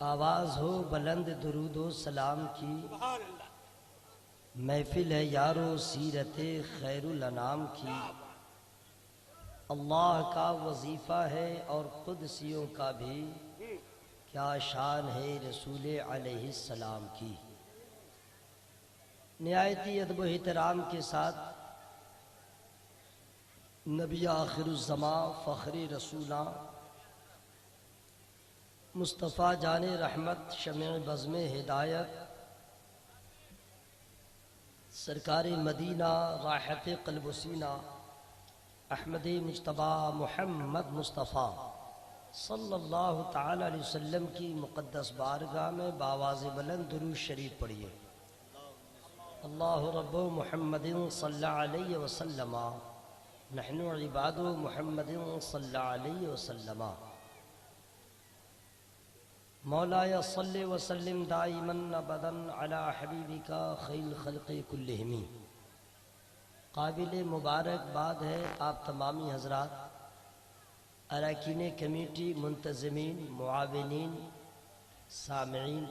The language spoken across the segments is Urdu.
آواز ہو بلند درود و سلام کی، محفل ہے یارو سیرت خیر الانام کی۔ اللہ کا وظیفہ ہے اور قدسیوں کا بھی، کیا شان ہے رسول علیہ السلام کی۔ نہایتی ادب و احترام کے ساتھ نبی آخر الزمان فخر رسولاں مصطفیٰ جان رحمت شمع بزم ہدایت سرکار مدینہ راحت قلب و سینہ احمد مجتبیٰ محمد مصطفیٰ صلی اللہ تعالی علیہ وسلم کی مقدس بارگاہ میں بآواز بلند درود شریف پڑھیے۔ اللہ رب محمد صلی علیہ وسلم نحن عباد محمد صلی علیہ وسلم۔ مولاي صل وسلم دائما ابدا على حبیبک خیر الخلق کلہم۔ قابل مبارکباد ہے آپ تمامی حضرات، اراکین کمیٹی، منتظمین، معاونین، سامعین،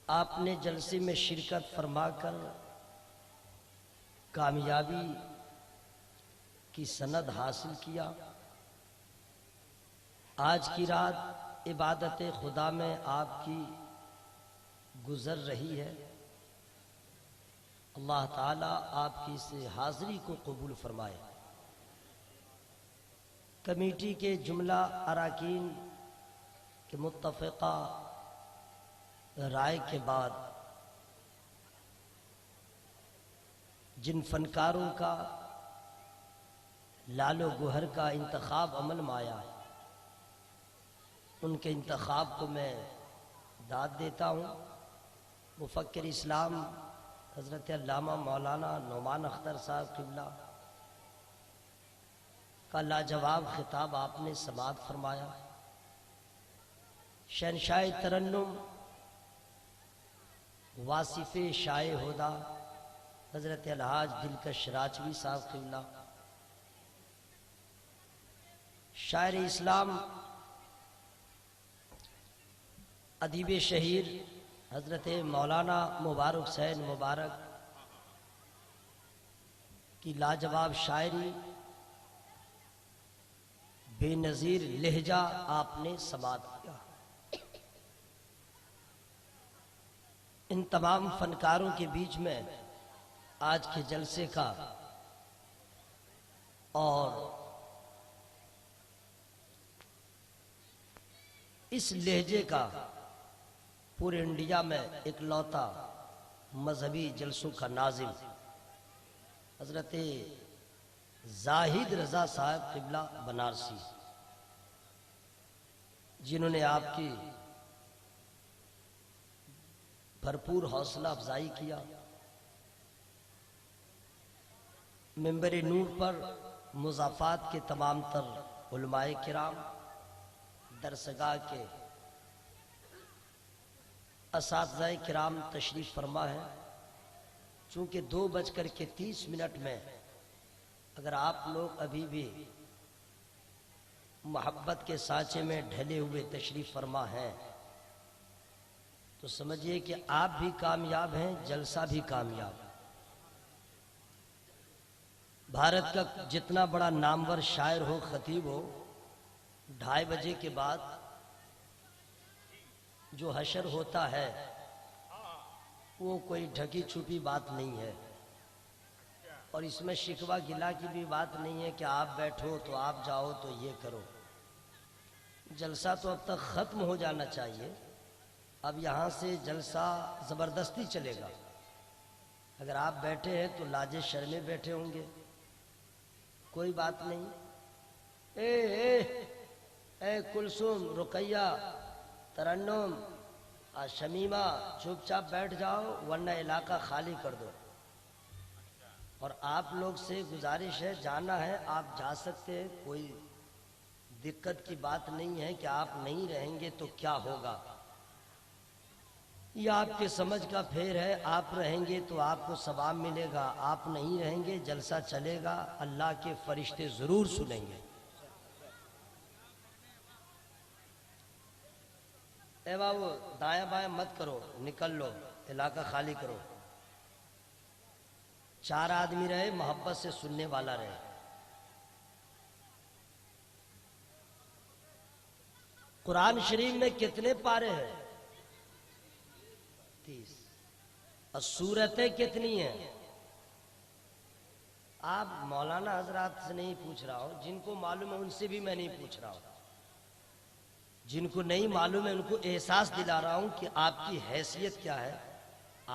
آپ نے جلسے میں شرکت فرما کر کامیابی کی سند حاصل کیا۔ آج کی رات عبادت خدا میں آپ کی گزر رہی ہے۔ اللہ تعالیٰ آپ کی اس حاضری کو قبول فرمائے۔ کمیٹی کے جملہ اراکین کے متفقہ رائے کے بعد جن فنکاروں کا لال و گوہر کا انتخاب عمل میں آیا ہے، ان کے انتخاب کو میں داد دیتا ہوں۔ مفکر اسلام حضرت علامہ مولانا نعمان اختر صاحب قبلہ کا لاجواب خطاب آپ نے سماعت فرمایا۔ شہنشاہ ترنم واصف شائع ہدیٰ حضرت الحاج دلکش راجوی صاحب قبلہ، شاعر اسلام ادیب شہیر حضرت مولانا مبارک حسین مبارک کی لاجواب شاعری، بے نظیر لہجہ آپ نے سماعت کیا۔ ان تمام فنکاروں کے بیچ میں آج کے جلسے کا اور اس لہجے کا پورے انڈیا میں اکلوتا مذہبی جلسوں کا ناظم حضرت زاہد رضا صاحب قبلہ بنارسی، جنہوں نے آپ کی بھرپور حوصلہ افزائی کیا۔ منبر نور پر مضافات کے تمام تر علماء کرام، درسگاہ کے اساتذہ کرام تشریف فرما ہے۔ چونکہ 2:30 میں اگر آپ لوگ ابھی بھی محبت کے سانچے میں ڈھلے ہوئے تشریف فرما ہیں تو سمجھیے کہ آپ بھی کامیاب ہیں، جلسہ بھی کامیاب ہے۔ بھارت کا جتنا بڑا نامور شاعر ہو، خطیب ہو، 2:30 بجے کے بعد جو حشر ہوتا ہے وہ کوئی ڈھکی چھپی بات نہیں ہے، اور اس میں شکوہ گلہ کی بھی بات نہیں ہے کہ آپ بیٹھو تو آپ جاؤ تو یہ کرو۔ جلسہ تو اب تک ختم ہو جانا چاہیے، اب یہاں سے جلسہ زبردستی چلے گا۔ اگر آپ بیٹھے ہیں تو لاج شرمے بیٹھے ہوں گے، کوئی بات نہیں۔ اے کلثوم، رقیہ، ترنم، شمیمہ، چپ چاپ بیٹھ جاؤ ورنہ علاقہ خالی کر دو۔ اور آپ لوگ سے گزارش ہے، جانا ہے آپ جا سکتے ہیں، کوئی دقت کی بات نہیں ہے کہ آپ نہیں رہیں گے تو کیا ہوگا۔ یہ آپ کے سمجھ کا پھیر ہے، آپ رہیں گے تو آپ کو ثواب ملے گا، آپ نہیں رہیں گے جلسہ چلے گا، اللہ کے فرشتے ضرور سنیں گے۔ اے بابو دائیں بائیں مت کرو، نکل لو، علاقہ خالی کرو. 4 آدمی رہے، محبت سے سننے والا رہے. قرآن شریف میں کتنے پارے ہیں؟ 30. اور سورتیں کتنی ہیں؟ آپ مولانا حضرات سے نہیں پوچھ رہا ہوں، جن کو معلوم ہے ان سے بھی میں نہیں پوچھ رہا ہوں. جن کو نہیں معلوم ہے ان کو احساس دلا رہا ہوں کہ آپ کی حیثیت کیا ہے،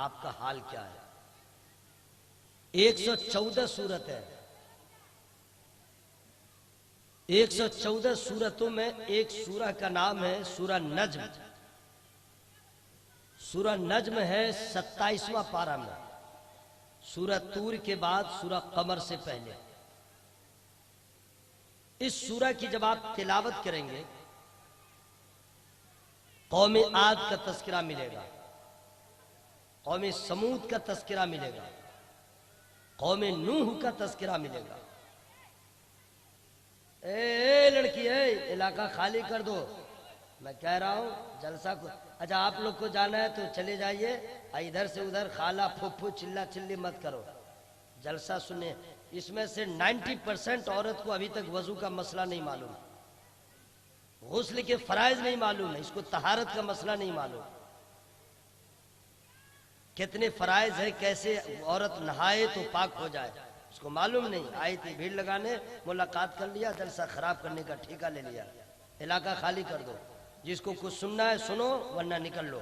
آپ کا حال کیا ہے. 114 سورت ہے. 114 سورتوں میں ایک سورہ کا نام ہے سورہ نجم. سورہ نجم ہے 27واں پارہ میں، سورہ طور کے بعد سورہ قمر سے پہلے. اس سورہ کی جب آپ تلاوت کریں گے قوم عاد کا تذکرہ ملے گا، قوم سمود کا تذکرہ ملے گا، قوم نوح کا تذکرہ ملے گا. اے لڑکی اے علاقہ خالی کر دو، میں کہہ رہا ہوں جلسہ کو. اچھا آپ لوگ کو جانا ہے تو چلے جائیے، ادھر سے ادھر خالہ پھپھو چلا چلی مت کرو، جلسہ سنیں. اس میں سے 90% عورت کو ابھی تک وضو کا مسئلہ نہیں معلوم، غسل کے فرائض نہیں معلوم ہے، اس کو طہارت کا مسئلہ نہیں معلوم. کتنے فرائض ہے، کیسے عورت نہائے تو پاک ہو جائے، اس کو معلوم نہیں. آئی تھی بھیڑ لگانے، ملاقات کر لیا، جلسہ خراب کرنے کا ٹھیکہ لے لیا. علاقہ خالی کر دو، جس کو کچھ سننا ہے سنو ورنہ نکل لو.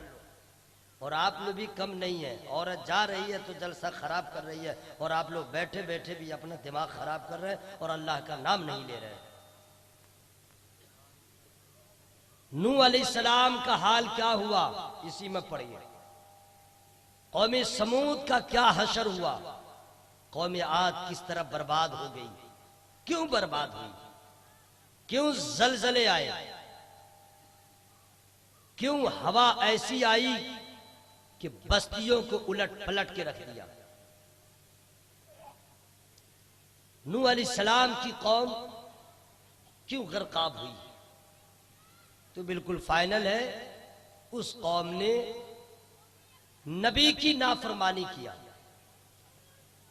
اور آپ لوگ بھی کم نہیں ہیں، عورت جا رہی ہے تو جلسہ خراب کر رہی ہے، اور آپ لوگ بیٹھے بیٹھے بھی اپنا دماغ خراب کر رہے ہیں اور اللہ کا نام نہیں لے رہے. نوح علیہ السلام کا حال کیا ہوا اسی میں پڑھیے. قوم سمود کا کیا حشر ہوا، قوم عاد کس طرح برباد ہو گئی، کیوں برباد ہوئی، کیوں زلزلے آئے، کیوں ہوا ایسی آئی کہ بستیوں کو الٹ پلٹ کے رکھ دیا. نوح علیہ السلام کی قوم کیوں غرقاب ہوئی؟ تو بالکل فائنل ہے، اس قوم نے نبی کی نافرمانی کیا،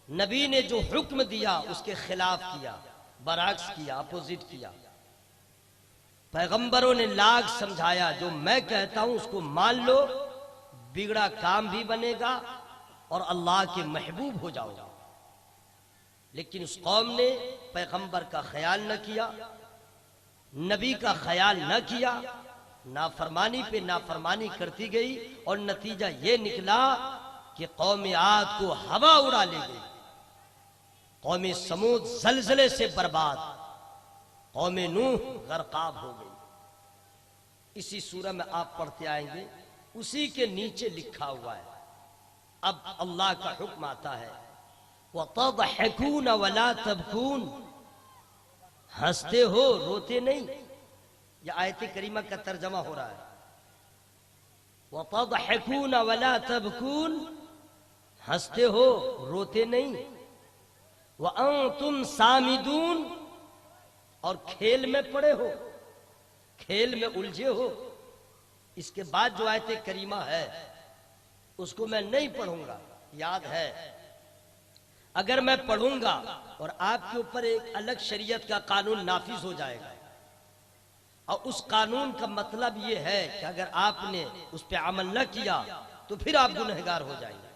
نبی نے جو حکم دیا اس کے خلاف کیا، برعکس کیا، اپوزٹ کیا. پیغمبروں نے لاکھ سمجھایا جو میں کہتا ہوں اس کو مان لو، بگڑا کام بھی بنے گا اور اللہ کے محبوب ہو جاؤ گا. لیکن اس قوم نے پیغمبر کا خیال نہ کیا، نبی کا خیال نہ کیا، نافرمانی پہ نافرمانی کرتی گئی، اور نتیجہ یہ نکلا کہ قوم عاد کو ہوا اڑا لے گئی، قوم سمود زلزلے سے برباد، قوم نوح غرقاب ہو گئی. اسی سورہ میں آپ پڑھتے آئیں گے، اسی کے نیچے لکھا ہوا ہے. اب اللہ کا حکم آتا ہے وَتَضْحَكُونَ وَلَا تَبْكُونَ، ہنستے ہو روتے نہیں. یہ آیت کریمہ کا ترجمہ ہو رہا ہے. وَتَضْحَكُونَ وَلَا تَبْكُونَ، ہنستے ہو روتے نہیں. وَأَنْتُمْ سَامِدُونَ، اور کھیل میں پڑے ہو، کھیل میں الجھے ہو. اس کے بعد جو آیت کریمہ ہے اس کو میں نہیں پڑھوں گا، یاد ہے. اگر میں پڑھوں گا اور آپ کے اوپر ایک الگ شریعت کا قانون نافذ ہو جائے گا، اور اس قانون کا مطلب یہ ہے کہ اگر آپ نے اس پہ عمل نہ کیا تو پھر آپ گنہگار ہو جائیں گے.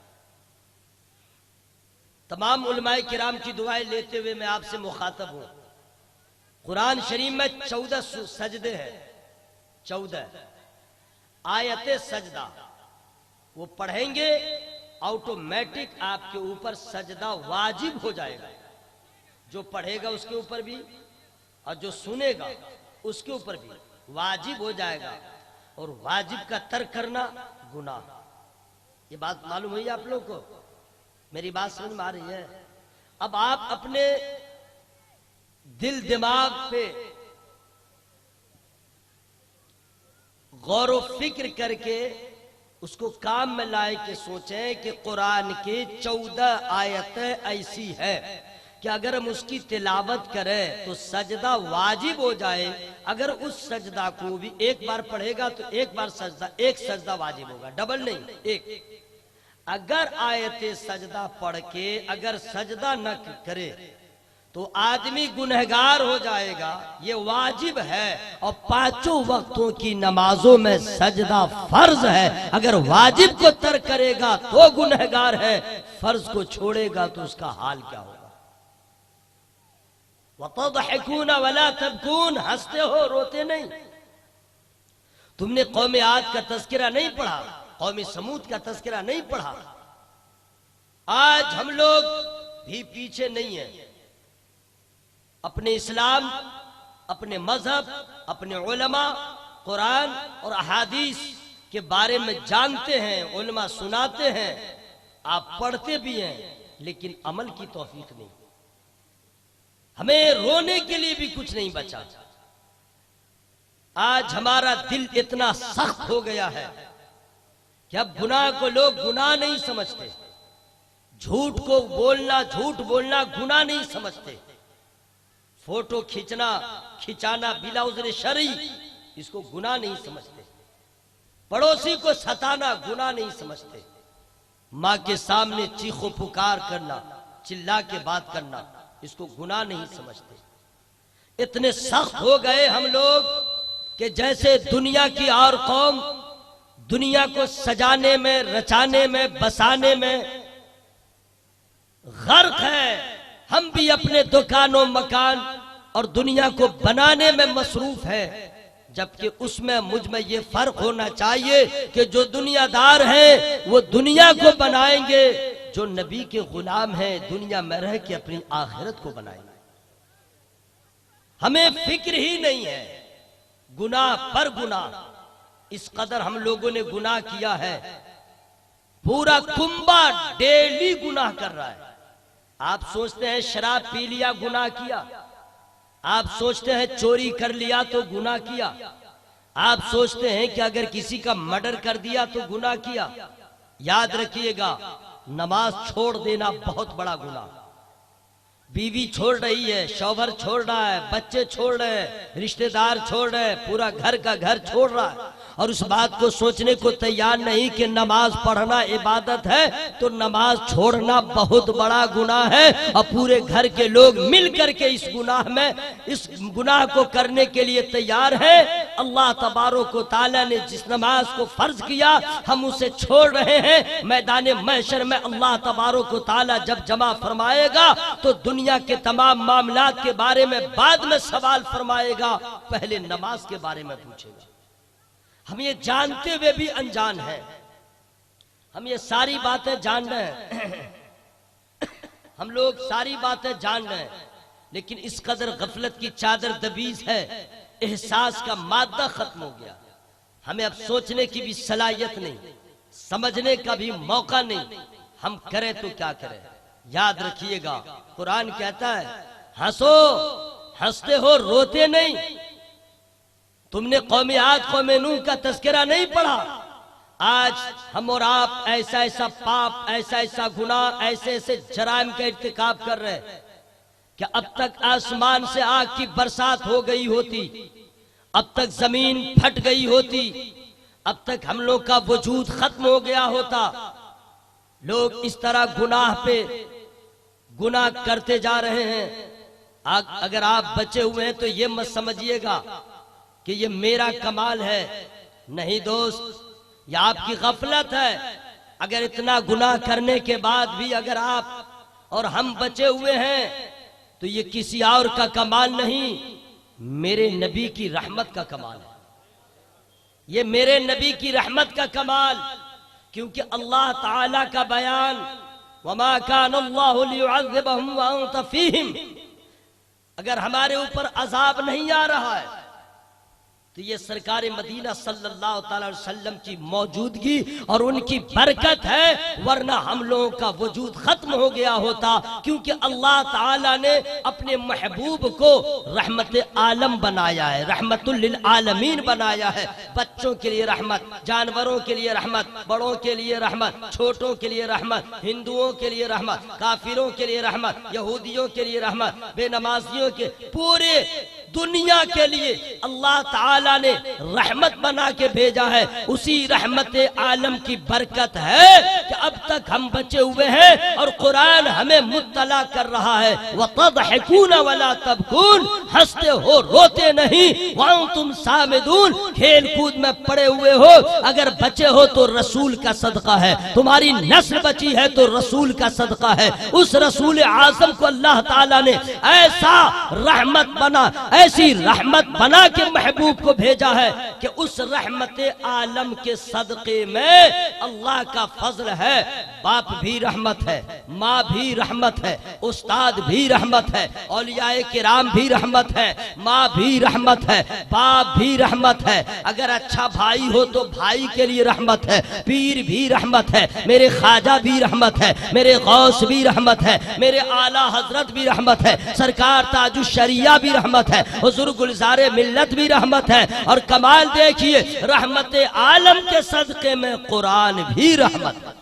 تمام علماء کرام کی دعائیں لیتے ہوئے میں آپ سے مخاطب ہوں. قرآن شریف میں 14 سجدے ہیں، 14 آیت سجدہ. وہ پڑھیں گے آٹومیٹک آپ کے اوپر سجدہ واجب ہو جائے گا. جو پڑھے گا اس کے اوپر بھی اور جو سنے گا اس کے اوپر بھی واجب ہو جائے گا. اور واجب کا ترک کرنا گناہ. یہ بات معلوم ہوئی آپ لوگ کو؟ میری بات سمجھ میں آ رہی ہے؟ اب آپ اپنے دل دماغ پہ غور و فکر کر کے اس کو کام میں لائے کہ سوچیں کہ قرآن کی 14 آیتیں ایسی ہیں کہ اگر ہم اس کی تلاوت کریں تو سجدہ واجب ہو جائے. اگر اس سجدہ کو بھی ایک بار پڑھے گا تو ایک سجدہ واجب ہوگا, ڈبل نہیں, ایک. اگر آیت سجدہ پڑھ کے اگر سجدہ نہ کرے تو آدمی گنہگار ہو جائے گا. یہ واجب ہے, اور 5 وقتوں کی نمازوں میں سجدہ فرض ہے. اگر واجب کو ترک کرے گا تو گنہگار ہے, فرض کو چھوڑے گا تو اس کا حال کیا ہوگا؟ وَتَضْحَكُونَ وَلَا تَبْكُونَ, ہنستے ہو روتے نہیں. تم نے قوم عاد کا تذکرہ نہیں پڑھا, قوم سمود کا تذکرہ نہیں پڑھا. آج ہم لوگ بھی پیچھے نہیں ہیں. اپنے اسلام, اپنے مذہب, اپنے علماء, قرآن اور احادیث کے بارے میں جانتے ہیں, علماء سناتے ہیں, آپ پڑھتے بھی ہیں, لیکن عمل کی توفیق نہیں. ہمیں رونے کے لیے بھی کچھ نہیں بچا. آج ہمارا دل اتنا سخت ہو گیا ہے کہ اب گناہ کو لوگ گناہ نہیں سمجھتے, جھوٹ کو بولنا, جھوٹ بولنا گناہ نہیں سمجھتے, فوٹو کھچانا بلا عذر شرعی اس کو گناہ نہیں سمجھتے, پڑوسی کو ستانا گناہ نہیں سمجھتے, ماں کے سامنے چیخو پکار کرنا, چلا کے بات کرنا اس کو گناہ نہیں سمجھتے. اتنے سخت ہو گئے ہم لوگ کہ جیسے دنیا کی اور قوم دنیا کو سجانے میں, رچانے میں, بسانے میں غرق ہے, ہم بھی اپنے دکانوں, مکان اور دنیا کو بنانے میں مصروف ہے. جبکہ اس میں مجھ میں یہ فرق ہونا چاہیے کہ جو دنیا دار ہیں وہ دنیا کو بنائیں گے, جو نبی کے غلام ہیں دنیا میں رہ کے اپنی آخرت کو بنائیں گے. ہمیں فکر ہی نہیں ہے, گناہ پر گناہ. اس قدر ہم لوگوں نے گناہ کیا ہے, پورا کنبہ ڈیلی گناہ کر رہا ہے. آپ سوچتے ہیں شراب پی لیا گناہ کیا, آپ سوچتے ہیں چوری کر لیا تو گناہ کیا, آپ سوچتے ہیں کہ اگر کسی کا مرڈر کر دیا تو گناہ کیا. یاد رکھیے گا, نماز چھوڑ دینا بہت بڑا گناہ. بیوی چھوڑ رہی ہے, شوہر چھوڑ رہا ہے, بچے چھوڑ رہے ہیں, رشتہ دار چھوڑ رہے ہیں, پورا گھر کا گھر چھوڑ رہا ہے, اور اس بات کو سوچنے کو تیار نہیں کہ نماز پڑھنا عبادت ہے تو نماز چھوڑنا بہت بڑا گناہ ہے. اور پورے گھر کے لوگ مل کر کے اس گناہ کو کرنے کے لیے تیار ہیں. اللہ تبارک و تعالی نے جس نماز کو فرض کیا ہم اسے چھوڑ رہے ہیں. میدان محشر میں اللہ تبارک و تعالی جب جمع فرمائے گا تو دنیا کے تمام معاملات کے بارے میں بعد میں سوال فرمائے گا, پہلے نماز کے بارے میں پوچھے گا. ہم یہ جانتے ہوئے بھی انجان ہیں, ہم یہ ساری باتیں جان رہے ہیں, ہم لوگ ساری باتیں جان رہے ہیں, لیکن اس قدر غفلت کی چادر دبیز ہے, احساس کا مادہ ختم ہو گیا. ہمیں اب سوچنے کی بھی صلاحیت نہیں, سمجھنے کا بھی موقع نہیں, ہم کریں تو کیا کریں. یاد رکھیے گا, قرآن کہتا ہے ہنسو, ہنستے ہو روتے نہیں. تم نے قوم عاد, قوم نوح کا تذکرہ نہیں پڑھا. آج ہم اور آپ ایسا ایسا پاپ, ایسا ایسا گناہ, ایسے ایسے جرائم کا ارتکاب کر رہے کہ اب تک آسمان سے آگ کی برسات ہو گئی ہوتی, اب تک زمین پھٹ گئی ہوتی, اب تک ہم لوگ کا وجود ختم ہو گیا ہوتا. لوگ اس طرح گناہ پہ گناہ کرتے جا رہے ہیں. اگر آپ بچے ہوئے ہیں تو یہ مت سمجھیے گا کہ یہ میرا کمال ہے, نہیں دوست, یہ آپ کی غفلت ہے. اگر اتنا گناہ کرنے کے بعد بھی اگر آپ اور ہم بچے ہوئے ہیں تو یہ کسی اور کا کمال نہیں, میرے نبی کی رحمت کا کمال ہے. یہ میرے نبی کی رحمت کا کمال, کیونکہ اللہ تعالی کا بیان وَمَا كَانَ اللَّهُ لِيُعَذِّبَهُمْ وَأَنْتَ فِيهِمْ, اگر ہمارے اوپر عذاب نہیں آ رہا ہے, تو یہ سرکار مدینہ صلی اللہ تعالی وسلم کی موجودگی اور ان کی برکت ہے، ورنہ ہم لوگوں کا وجود ختم ہو گیا ہوتا، کیونکہ اللہ تعالی نے اپنے محبوب کو رحمت عالم بنایا ہے، رحمت للعالمین بنایا ہے، بچوں کے لیے رحمت، جانوروں کے لیے رحمت، بڑوں کے لیے رحمت، چھوٹوں کے لیے رحمت، ہندوؤں کے لیے رحمت، کافروں کے لیے رحمت، یہودیوں کے لیے رحمت، بے نمازیوں کے، پورے دنیا کے لیے اللہ تعالیٰ نے رحمت بنا کے بھیجا ہے۔ اسی رحمت عالم کی برکت ہے کہ اب تک ہم بچے ہوئے ہیں اور قرآن ہمیں مطلع کر رہا ہے، وَتَضْحِكُونَ وَلَا تَبْكُونَ، ہنستے ہو روتے نہیں، وَأَنْتُمْ سَامِدُونَ، کھیل کود میں پڑے ہوئے ہو، اگر بچے ہو تو رسول کا صدقہ ہے، تمہاری نسل بچی ہے تو رسول کا صدقہ ہے۔ اس رسول اعظم کو اللہ تعالیٰ نے ایسا رحمت بنا، ایسی رحمت بنا کے محبوب کو بھیجا ہے کہ اس رحمت عالم کے صدقے میں اللہ کا فضل ہے، باپ بھی رحمت ہے، ماں بھی رحمت ہے، استاد بھی رحمت ہے، اولیاء کرام بھی رحمت ہے، ماں بھی رحمت ہے، باپ بھی رحمت ہے، اگر اچھا بھائی ہو تو بھائی کے لیے رحمت ہے، پیر بھی رحمت ہے، میرے خواجہ بھی رحمت ہے، میرے غوث بھی رحمت ہے، میرے اعلیٰ حضرت بھی رحمت ہے، سرکار تاج الشریعہ بھی رحمت ہے، حضور گلزار ملت بھی رحمت ہے، اور کمال دیکھیے رحمت عالم کے صدقے میں قرآن بھی رحمت ہے۔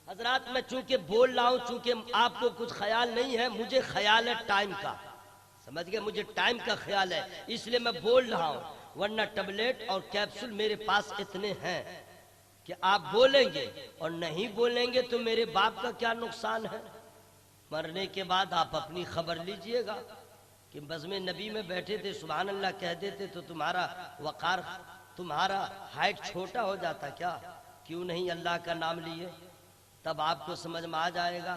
حضرات میں چونکہ بول رہا ہوں، چونکہ آپ کو کچھ خیال نہیں ہے، مجھے خیال ہے ٹائم کا، سمجھ گئے، مجھے ٹائم کا خیال ہے، اس لیے میں بول رہا ہوں، ورنہ ٹیبلٹ اور کیپسول میرے پاس اتنے ہیں کہ آپ بولیں گے اور نہیں بولیں گے تو میرے باپ کا کیا نقصان ہے۔ مرنے کے بعد آپ اپنی خبر لیجئے گا کہ بزم نبی میں بیٹھے تھے سبحان اللہ کہہ دیتے تو تمہارا وقار، تمہارا ہائٹ چھوٹا ہو جاتا کیا؟ کیوں نہیں اللہ کا نام لیے؟ تب آپ کو سمجھ میں آ جائے گا۔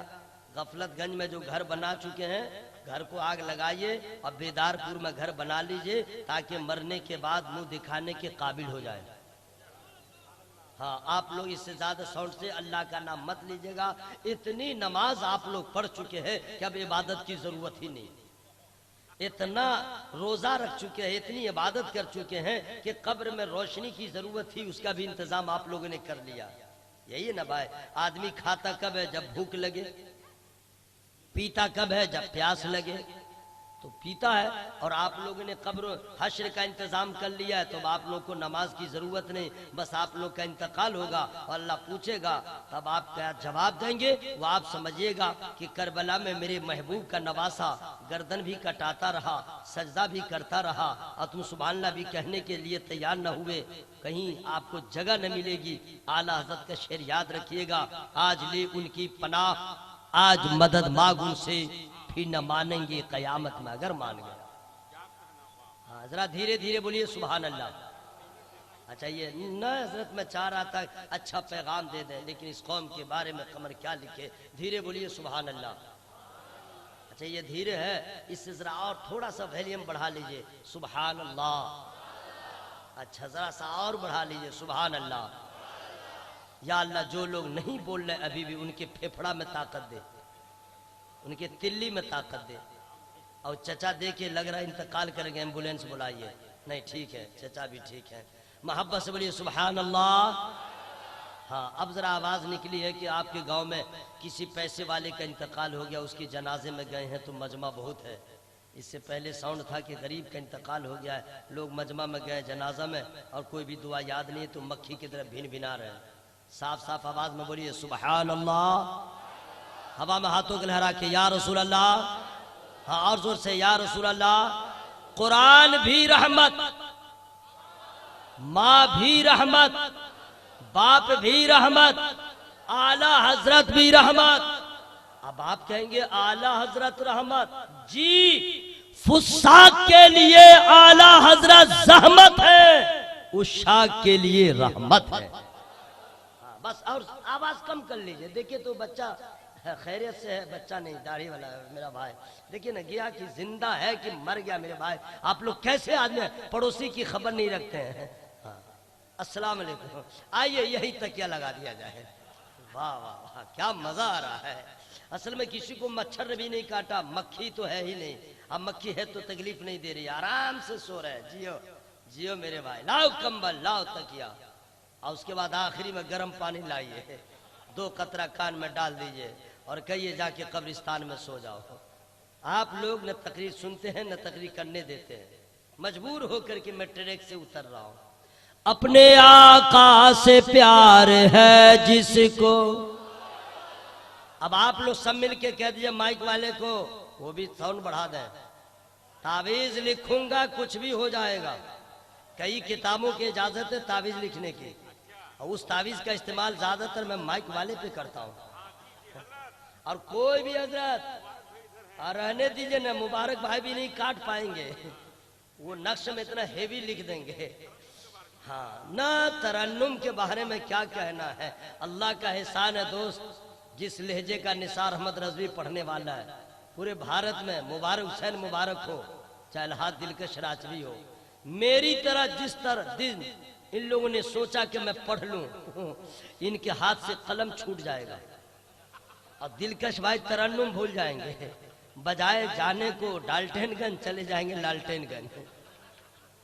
غفلت گنج میں جو گھر بنا چکے ہیں، گھر کو آگ لگائیے اور بیدار پور میں گھر بنا لیجئے تاکہ مرنے کے بعد منہ دکھانے کے قابل ہو جائے۔ ہاں، آپ لوگ اس سے زیادہ ساؤنڈ سے اللہ کا نام مت لیجئے گا، اتنی نماز آپ لوگ پڑھ چکے ہیں کہ اب عبادت کی ضرورت ہی نہیں، اتنا روزہ رکھ چکے ہیں، اتنی عبادت کر چکے ہیں کہ قبر میں روشنی کی ضرورت تھی، اس کا بھی انتظام آپ لوگوں نے کر لیا۔ یہی ہے نا بھائی، آدمی کھاتا کب ہے؟ جب بھوک لگے، پیتا کب ہے؟ جب پیاس لگے، تو پیتا ہے، اور آپ لوگوں نے قبر حشر کا انتظام کر لیا ہے، تو آپ لوگ کو نماز کی ضرورت نہیں، بس آپ لوگ کا انتقال ہوگا اور اللہ پوچھے گا، تب آپ کیا جواب دیں گے؟ وہ آپ سمجھیے گا کہ کربلا میں میرے محبوب کا نواسا گردن بھی کٹاتا رہا، سجدہ بھی کرتا رہا، اور تم سبحان اللہ بھی کہنے کے لیے تیار نہ ہوئے، کہیں آپ کو جگہ نہ ملے گی۔ اعلیٰ حضرت کا شعر یاد رکھیے گا، آج لے ان کی پناہ، آج مدد مانگ ان سے، پھر نہ مانیں گے قیامت میں اگر مان گئے۔ ہاں ذرا دھیرے دھیرے بولیے سبحان اللہ۔ اچھا یہ نہ حضرت میں چاہ رہا تھا اچھا پیغام دے دیں، لیکن اس قوم کے بارے میں قمر کیا لکھے، دھیرے بولیے سبحان اللہ۔ اچھا یہ دھیرے ہے، اس سے ذرا اور تھوڑا سا ویلیم بڑھا لیجئے، سبحان اللہ۔ اچھا ذرا سا اور بڑھا لیجئے، سبحان اللہ۔ یا اللہ جو لوگ نہیں بول رہے ابھی بھی ان کے پھیپھڑا میں طاقت دے، ان کے تلی میں طاقت دے۔ اور چچا دیکھے لگ رہا ہے انتقال کریں گے، ایمبولینس بلائیے۔ نہیں ٹھیک ہے، چچا بھی ٹھیک ہے، محبت سے بولیے سبحان اللہ۔ ہاں اب ذرا آواز نکلی ہے کہ آپ کے گاؤں میں کسی پیسے والے کا انتقال ہو گیا، اس کے جنازے میں گئے ہیں تو مجمع بہت ہے۔ اس سے پہلے ساؤنڈ تھا کہ غریب کا انتقال ہو گیا ہے، لوگ مجمع میں گئے جنازہ میں اور کوئی بھی دعا یاد نہیں ہے تو مکھی کی طرح بھن بھنا رہے ہیں۔ صاف صاف آواز میں بولیے سبحان اللہ، ہوا میں ہاتھوں کو لہرا کے یا رسول اللہ، ہاں اور زور سے یا رسول اللہ۔ قرآن بھی رحمت، ماں بھی رحمت، باپ بھی رحمت، اعلیٰ حضرت بھی رحمت۔ اب آپ کہیں گے اعلیٰ حضرت رحمت، جی فساق کے لیے اعلیٰ حضرت زحمت ہے، عشاق کے لیے رحمت ہے۔ بس اور آواز کم کر لیجئے، دیکھیں تو بچہ خیریت سے ہے، بچہ نہیں داڑھی والا ہے میرا بھائی، دیکھیں نا گیا کہ زندہ ہے کہ مر گیا میرے بھائی۔ آپ لوگ کیسے آدمی ہیں پڑوسی کی خبر نہیں رکھتے ہیں؟ السلام علیکم، آئیے یہی تکیہ لگا دیا جائے۔ واہ واہ واہ کیا مزہ آ رہا ہے۔ اصل میں کسی کو مچھر بھی نہیں کاٹا، مکھی تو ہے ہی نہیں، اب مکھی ہے تو تکلیف نہیں دے رہی، آرام سے سو رہے، جیو جیو میرے بھائی، لاؤ کمبل لاؤ تکیا، اور اس کے بعد آخری میں گرم پانی لائیے، 2 قطرہ کان میں ڈال دیجئے اور کہیے جا کے قبرستان میں سو جاؤ۔ آپ لوگ نہ تقریر سنتے ہیں نہ تقریر کرنے دیتے ہیں، مجبور ہو کر کے میں ٹریک سے اتر رہا ہوں۔ اپنے آقا سے پیار ہے جس کو، اب آپ لوگ سب مل کے کہہ دیجئے مائک والے کو، وہ بھی ساؤنڈ بڑھا دیں، تعویذ لکھوں گا کچھ بھی ہو جائے گا۔ کئی کتابوں کی اجازت ہے تعویذ لکھنے کی، اور اس تعویذ کا استعمال زیادہ تر میں مائک والے پہ کرتا ہوں۔ اور کوئی بھی حضرت رہنے دیجئے نا، مبارک بھائی بھی نہیں کاٹ پائیں گے، وہ نقش میں اتنا ہیوی لکھ دیں گے۔ ہاں نہ ترنم کے بارے میں کیا کہنا ہے، اللہ کا احسان ہے دوست، جس لہجے کا نثار احمد رضوی پڑھنے والا ہے پورے بھارت میں، مبارک حسین مبارک ہو، چاہے الہاد دلکش راجوی ہو، میری طرح جس طرح دن ان لوگوں نے سوچا کہ میں پڑھ لوں، ان کے ہاتھ سے قلم چھوٹ جائے گا، اور دلکش بھائی ترنم بھول جائیں گے، بجائے جانے کو ڈالٹین گنج چلے جائیں گے لالٹین گنج۔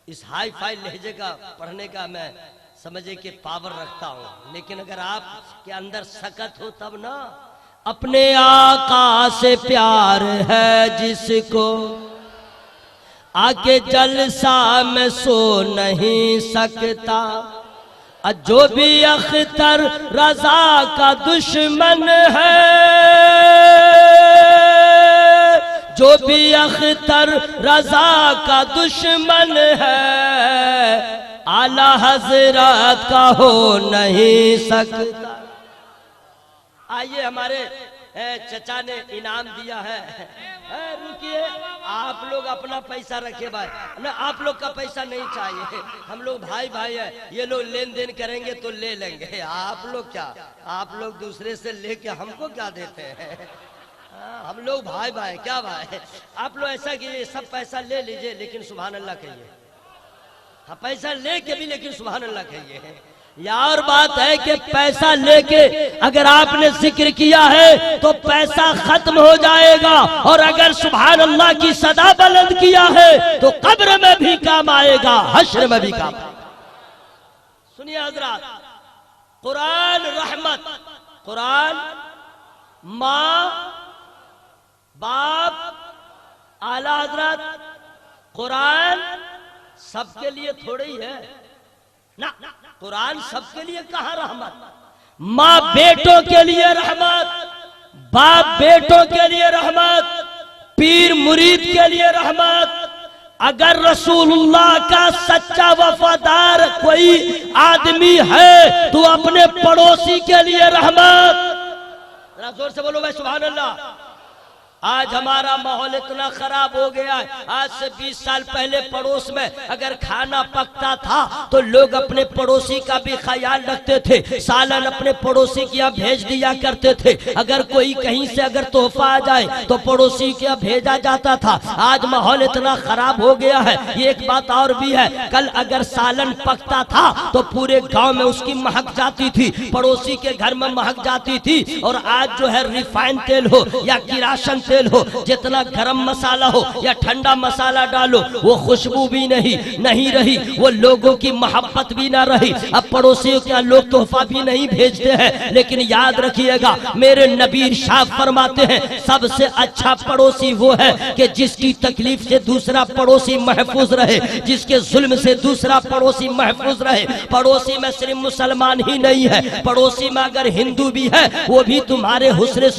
اس ہائی فائی لہجے کا پڑھنے کا میں سمجھے کہ پاور رکھتا ہوں، لیکن اگر آپ کے اندر سکت ہو تب نا۔ اپنے آقا سے پیار ہے جس کو، آگے جلسہ میں سو نہیں سکتا، جو بھی اختر رضا کا دشمن ہے، جو بھی اختر رضا کا دشمن ہے، اعلیٰ حضرات کا ہو نہیں سکتا۔ آئیے ہمارے چچا نے انعام دیا ہے، رکیے آپ لوگ اپنا پیسہ رکھے بھائی، آپ لوگ کا پیسہ نہیں چاہیے، ہم لوگ بھائی بھائی ہیں، یہ لوگ لین دین کریں گے تو لے لیں گے، آپ لوگ کیا، آپ لوگ دوسرے سے لے کے ہم کو کیا دیتے ہیں، ہم لوگ بھائی بھائی، کیا بھائی، آپ لوگ ایسا کیجئے سب پیسہ لے لیجئے لیکن سبحان اللہ کہیے، ہاں پیسہ لے کے بھی لیکن سبحان اللہ کہیے۔ یا اور بات ہے کہ پیسہ لے کے اگر آپ نے ذکر کیا ہے تو پیسہ ختم ہو جائے گا، اور اگر سبحان اللہ کی صدا بلند کیا ہے تو قبر میں بھی کام آئے گا، حشر میں بھی کام آئے گا۔ سنیے حضرات، قرآن رحمت، قرآن ماں باپ اعلیٰ حضرت، قرآن سب کے لیے تھوڑے ہی ہے نا، قرآن سب کے لیے کہاں رحمت، ماں بیٹوں کے لیے رحمت، باپ بیٹوں کے لیے رحمت، پیر مرید کے لیے رحمت۔ اگر رسول اللہ کا سچا وفادار کوئی آدمی ہے تو اپنے پڑوسی کے لیے رحمت۔ ذرا زور سے بولو بھائی سبحان اللہ۔ آج ہمارا ماحول اتنا خراب ہو گیا ہے، آج سے 20 سال پہلے پڑوس میں اگر کھانا پکتا تھا تو لوگ اپنے پڑوسی کا بھی خیال رکھتے تھے، سالن اپنے پڑوسی کے یہاں بھیج دیا کرتے تھے، اگر کوئی کہیں سے اگر تحفہ آ جائے تو پڑوسی کے یہاں بھیجا جاتا تھا۔ آج ماحول اتنا خراب ہو گیا ہے، یہ ایک بات اور بھی ہے، کل اگر سالن پکتا تھا تو پورے گاؤں میں اس کی مہک جاتی تھی، پڑوسی کے گھر میں مہک جاتی تھی، اور آج جو ہے ریفائن تیل ہو یا کیراشن تیل ہو، جتنا گرم مسالہ ہو یا ٹھنڈا مسالہ ڈالو وہ خوشبو بھی نہیں رہی، وہ لوگوں کی محبت بھی نہ رہی۔ اب پڑوسیوں کے لوگ تحفہ بھی نہیں بھیجتے ہیں، لیکن یاد رکھیے گا میرے نبی ارشاد فرماتے ہیں سب سے اچھا پڑوسی وہ ہے کہ جس کی تکلیف سے دوسرا پڑوسی محفوظ رہے، جس کے ظلم سے دوسرا پڑوسی محفوظ رہے۔ پڑوسی میں صرف مسلمان ہی نہیں ہے، پڑوسی میں اگر ہندو بھی ہے وہ بھی تمہارے حسن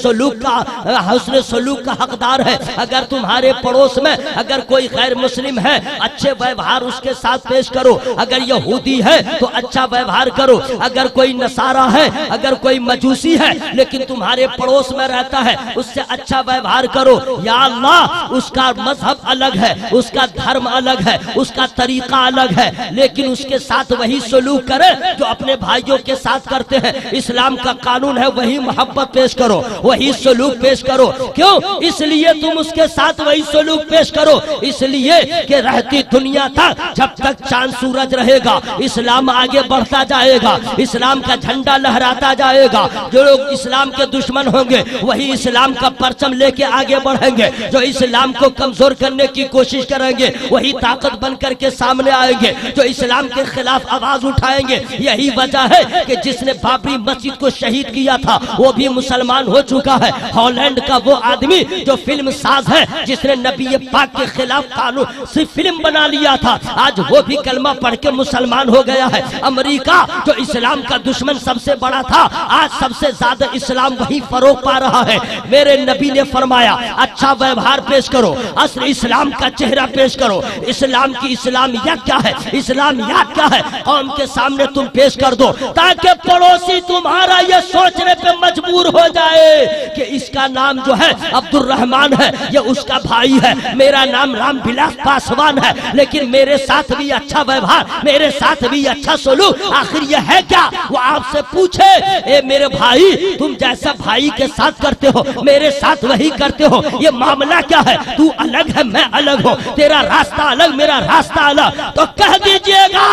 سلوک کا حقدار ہے۔ اگر تمہارے پڑوس میں اگر کوئی غیر مسلم ہے اچھے ویوہار اس کے ساتھ پیش کرو، اگر یہودی ہے تو اچھا ویوہار کرو، اگر کوئی نصارہ ہے، اگر کوئی مجوسی ہے لیکن تمہارے پڑوس میں رہتا ہے اس سے اچھا ویوہار کرو۔ یا اللہ اس کا مذہب الگ ہے، اس کا دھرم الگ ہے، اس کا طریقہ الگ ہے، لیکن اس کے ساتھ وہی سلوک کرے جو اپنے بھائیوں کے ساتھ کرتے ہیں۔ اسلام کا قانون ہے وہی محبت پیش کرو، وہی سلوک پیش کرو۔ کیوں؟ اس لیے تم اس کے ساتھ وہی سلوک پیش کرو، اس لیے کہ رہتی دنیا تک جب تک چاند سورج رہے گا اسلام آگے بڑھتا جائے گا، اسلام کا جھنڈا لہراتا جائے گا۔ جو لوگ اسلام کے دشمن ہوں گے وہی اسلام کا پرچم لے کے آگے بڑھیں گے، جو اسلام کو کمزور کرنے کی کوشش کریں گے وہی طاقت بن کر کے سامنے آئیں گے، جو اسلام کے خلاف آواز اٹھائیں گے۔ یہی وجہ ہے کہ جس نے بابری مسجد کو شہید کیا تھا وہ بھی مسلمان ہو چکا ہے۔ ہالینڈ کا وہ آدمی جو فلم ساز ہے جس نے نبی پاک کے خلاف قانون سے فلم بنا لیا تھا، آج وہ بھی کلمہ پڑھ کے مسلمان ہو گیا ہے۔ امریکہ جو اسلام کا دشمن سب سے بڑا تھا، آج سب سے زیادہ اسلام وہی فروغ پا رہا ہے۔ میرے نبی نے فرمایا اچھا ویوہار پیش کرو، اصل اسلام کا چہرہ پیش کرو، اسلام کی اسلامیت کیا ہے، اسلامیات کیا ہے قوم کے سامنے تم پیش کر دو، تاکہ پڑوسی تمہارا یہ سوچنے پہ مجبور ہو جائے کہ اس کا نام جو ہے عبد الرحمن ہے، یہ اس کا بھائی ہے، میرا نام رام بلاس پاسوان ہے، لیکن میرے ساتھ بھی اچھا ویوہار، میرے ساتھ بھی اچھا سلوک، آخر یہ ہے کیا؟ وہ آپ سے پوچھے اے میرے بھائی تم جیسا بھائی کے ساتھ کرتے ہو میرے ساتھ وہی کرتے ہو، یہ معاملہ کیا ہے؟ تو الگ ہے میں الگ ہوں، تیرا راستہ الگ میرا راستہ الگ، تو کہہ دیجئے گا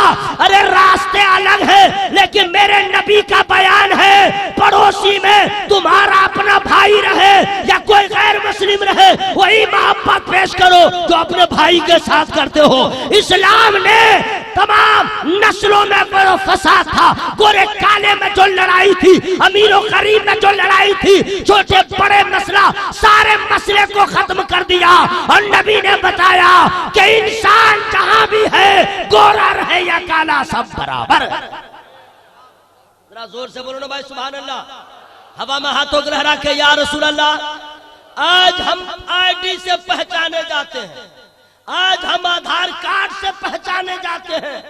ارے راستے الگ ہیں لیکن میرے نبی کا بیان ہے پڑوسی میں تمہارا اپنا بھائی رہے یا کوئی غیر مسلم رہے وہی محبت پیش کرو جو اپنے بھائی کے ساتھ کرتے ہو۔ اسلام نے تمام نسلوں میں بڑا فساد تھا، گورے کالے میں جو لڑائی تھی، امیر و غریب میں جو لڑائی تھی، چھوٹے بڑے مسئلہ سارے مسئلے کو ختم کر دیا، اور نبی نے بتایا کہ انسان جہاں بھی ہے گورا رہے یا کالا سب برابر۔ ذرا زور سے بولو نا بھائی سبحان اللہ، ہوا میں ہاتھوں کو لہرا کے یا رسول اللہ۔ آج ہم آئی ڈی سے پہچانے جاتے ہیں، آج ہم آدھار کارڈ سے پہچانے جاتے ہیں،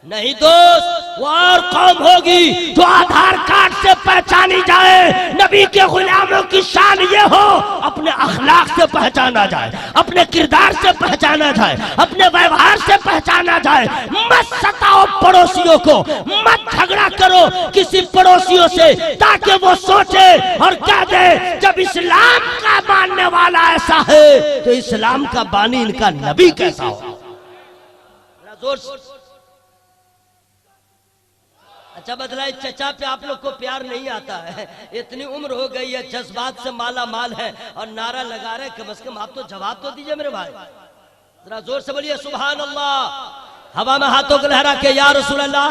نہیں دوست وہ اور قوم ہوگی جو آدھار کارڈ سے پہچانی جائے۔ نبی کے غلاموں کی شان یہ ہو اپنے اخلاق سے پہچانا جائے، اپنے کردار سے پہچانا جائے، اپنے ویوہار سے پہچانا جائے۔ مت ستاؤ پڑوسیوں کو، مت جھگڑا کرو کسی پڑوسیوں سے تاکہ وہ سوچے اور کہہ دے جب اسلام کا ماننے والا ایسا ہے تو اسلام کا بانی ان کا نبی کیسا ہو۔ اچھا بدلائے چچا پہ آپ لوگ کو پیار نہیں آتا ہے، اتنی عمر ہو گئی ہے جذبات سے مالا مال ہے اور نعرہ لگا رہے کم از کم آپ تو جواب تو دیجئے میرے بھائی، ذرا زور سے بولیے سبحان اللہ، ہوا میں ہاتھوں کو لہرا کے یا رسول اللہ،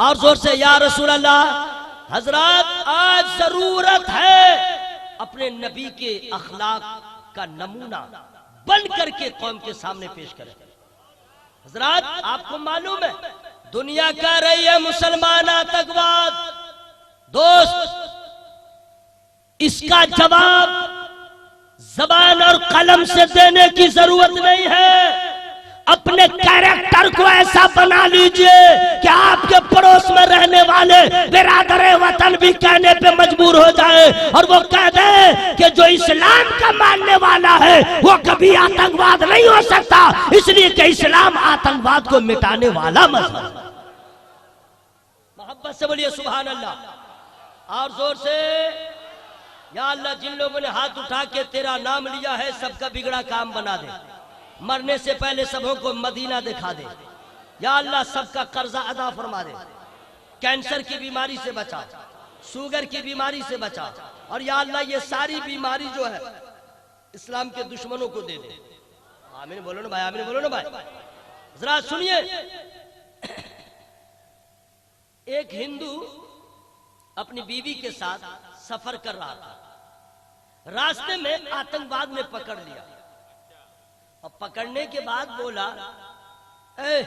اور زور سے یا رسول اللہ۔ حضرات آج ضرورت ہے اپنے نبی کے اخلاق کا نمونہ بن کر کے قوم کے سامنے پیش کریں۔ حضرات آپ کو معلوم ہے دنیا کہہ رہی ہے مسلمان آتنکواد، دوست اس کا جواب زبان اور قلم سے دینے کی ضرورت نہیں ہے، اپنے کیریکٹر کو ایسا بنا لیجئے کہ آپ کے پڑوس میں رہنے والے برادر وطن بھی کہنے پہ مجبور ہو جائے اور وہ کہہ دیں کہ جو اسلام کا ماننے والا ہے وہ کبھی آتنکواد نہیں ہو سکتا، اس لیے کہ اسلام آتنکواد کو مٹانے والا مذہب۔ محبت سے بولیے سبحان اللہ، اور زور سے یا اللہ جن لوگوں نے ہاتھ اٹھا کے تیرا نام لیا ہے سب کا بگڑا کام بنا دے، مرنے سے پہلے سبوں کو مدینہ دکھا دے، یا اللہ سب کا قرضہ ادا فرما دے، کینسر کی بیماری سے بچا، شوگر کی بیماری سے بچا، اور یا اللہ یہ ساری بیماری جو ہے اسلام کے دشمنوں کو دے دے۔ آمین بولو نا بھائی، آمین بولو نا بھائی۔ ذرا سنیے، ایک ہندو اپنی بیوی کے ساتھ سفر کر رہا تھا، راستے میں آتنکواد نے پکڑ لیا، اور پکڑنے کے بعد بولا اے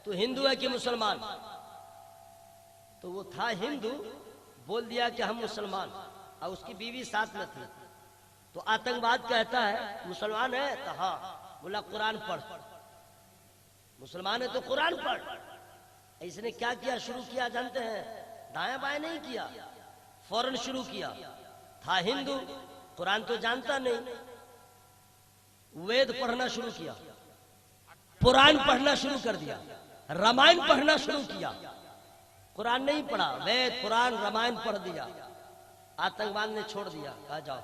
تو ہندو ہے کہ مسلمان؟ تو وہ تھا ہندو، بول دیا کہ ہم مسلمان، اور اس کی بیوی ساتھ میں تھی۔ تو آتنکواد کہتا ہے مسلمان ہے؟ تو ہاں۔ بولا قرآن پڑھ۔ مسلمان ہے تو قرآن پڑھ۔ اس نے کیا کیا شروع کیا جانتے ہیں؟ دائیں بائیں نہیں کیا، فوراً شروع کیا۔ تھا ہندو، قرآن تو جانتا نہیں، وید پڑھنا شروع کیا، پران پڑھنا شروع کر دیا، رامائن پڑھنا شروع کیا۔ قرآن نہیں پڑھا، وید پران رامائن پڑھ دیا۔ آتنکواد نے چھوڑ دیا، کہا جاؤ۔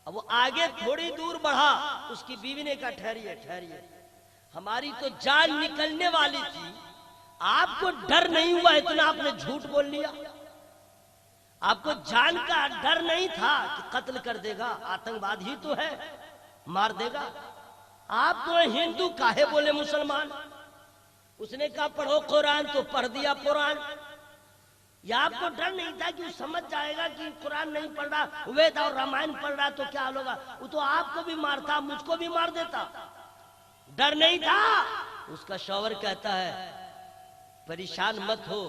اب وہ آگے تھوڑی دور بڑھا، اس کی بیوی نے کہا ٹھہریے ٹھہریے، ہماری تو جان نکلنے والی تھی، آپ کو ڈر نہیں ہوا اتنا آپ نے جھوٹ بول لیا؟ آپ کو جان کا ڈر نہیں تھا کہ قتل کر دے گا، آتنکواد ہی تو ہے، مار دے گا؟ آپ تو ہندو کاہے بولے مسلمان؟ اس نے کہا پڑھو قرآن، تو پڑھ دیا قرآن۔ یا آپ کو ڈر نہیں تھا کہ وہ سمجھ جائے گا کہ قرآن نہیں پڑھ رہا، وید اور رامائن پڑھ رہا تو کیا حال ہوگا؟ وہ تو آپ کو بھی مارتا، مجھ کو بھی مار دیتا، ڈر نہیں تھا؟ اس کا شوہر کہتا ہے پریشان مت ہو،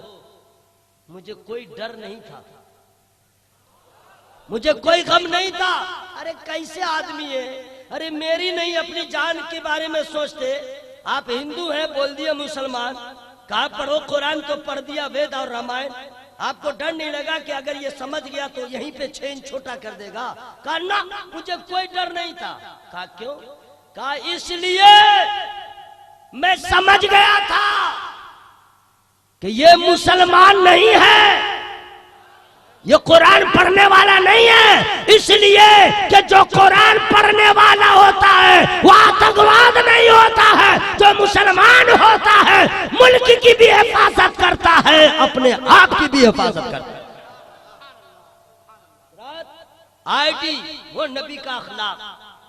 مجھے کوئی ڈر نہیں تھا، مجھے کوئی غم نہیں تھا۔ ارے کیسے آدمی ہے، ارے میری نہیں اپنی جان کے بارے میں سوچتے؟ آپ ہندو ہیں بول دیا مسلمان، کہا پڑھو قرآن تو پڑھ دیا وید اور رامائن۔ آپ کو ڈر نہیں لگا کہ اگر یہ سمجھ گیا تو یہیں پہ 6 انچ چھوٹا کر دے گا؟ کہا نا مجھے کوئی ڈر نہیں تھا۔ کہا کیوں؟ کہا اس لیے میں سمجھ گیا تھا کہ یہ مسلمان نہیں ہے، یہ قرآن پڑھنے والا نہیں ہے، اس لیے کہ جو قرآن پڑھنے والا ہوتا ہے وہ آتنکواد نہیں ہوتا ہے، جو مسلمان ہوتا ہے ملک کی بھی حفاظت کرتا ہے، اپنے آپ کی بھی حفاظت کرتا ہے۔ آئی ٹی وہ نبی کا اخلاق،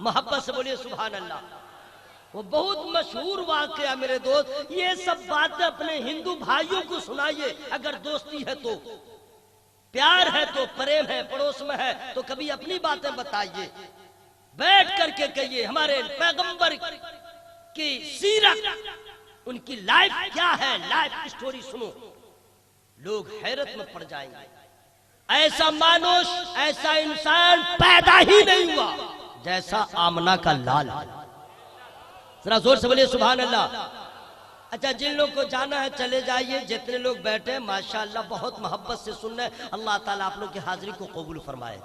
محبت سے بولیے سبحان اللہ۔ وہ بہت مشہور واقعہ میرے دوست، یہ سب باتیں اپنے ہندو بھائیوں کو سنائیے، اگر دوستی ہے تو، پیار ہے تو، پریم ہے، پڑوس میں ہے تو کبھی اپنی باتیں بتائیے، بیٹھ کر کے کہیے ہمارے پیغمبر کی سیرت، ان کی لائف کیا ہے، لائف سٹوری سنو، لوگ حیرت میں پڑ جائیں گے۔ ایسا مانوش، ایسا انسان پیدا ہی نہیں ہوا جیسا آمنہ کا لال۔ ذرا زور سے بولیے سبحان اللہ۔ اچھا جن لوگ کو جانا ہے چلے جائیے، جتنے لوگ بیٹھے ماشاءاللہ بہت محبت سے سن رہے ہیں، اللہ تعالیٰ آپ لوگ کی حاضری کو قبول فرمائے۔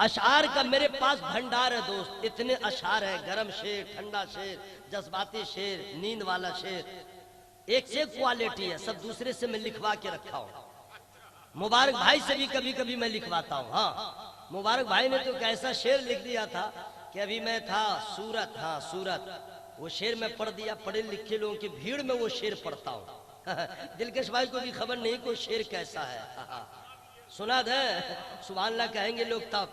اشعار کا میرے پاس بھنڈار ہے دوست، اتنے اشعار ہیں، گرم شعر، ٹھنڈا شعر، جذباتی شعر، نیند والا شعر، ایک سے کوالٹی ہے، سب دوسرے سے میں لکھوا کے رکھا ہوں۔ مبارک بھائی سے بھی کبھی کبھی میں لکھواتا ہوں۔ ہاں مبارک بھائی نے تو ایک ایسا شعر لکھ دیا تھا کہ ابھی میں تھا سورت، ہاں سورت، وہ شعر میں پڑھ دیا، پڑھے لکھے لوگوں کی بھیڑ میں وہ شعر پڑھتا ہوں۔ دلکش بھائی کو بھی خبر نہیں کوئی شعر کیسا ہے، سنا دے سبحان اللہ کہیں گے لوگ تب۔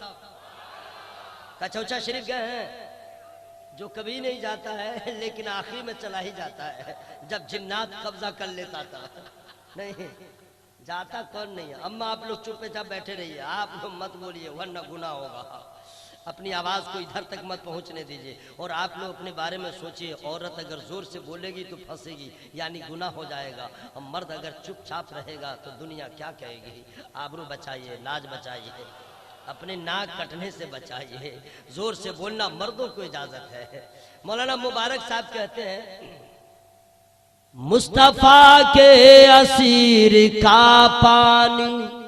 کچوچا شریف گئے ہیں؟ جو کبھی نہیں جاتا ہے لیکن آخری میں چلا ہی جاتا ہے، جب جنات قبضہ کر لیتا تھا، نہیں جاتا کون نہیں ہے۔ اما آپ لوگ چپے چاپ بیٹھے رہیے، آپ لوگ مت بولیے ورنہ گناہ ہوگا، اپنی آواز کو ادھر تک مت پہنچنے دیجئے۔ اور آپ لوگ اپنے بارے میں سوچئے، عورت اگر زور سے بولے گی تو پھنسے گی یعنی گناہ ہو جائے گا، اور مرد اگر چپ چاپ رہے گا تو دنیا کیا کہے گی۔ آبرو بچائیے، لاج بچائیے، اپنے ناک کٹنے سے بچائیے، زور سے بولنا مردوں کو اجازت ہے۔ مولانا مبارک صاحب کہتے ہیں مصطفیٰ کے اسیر کا پانی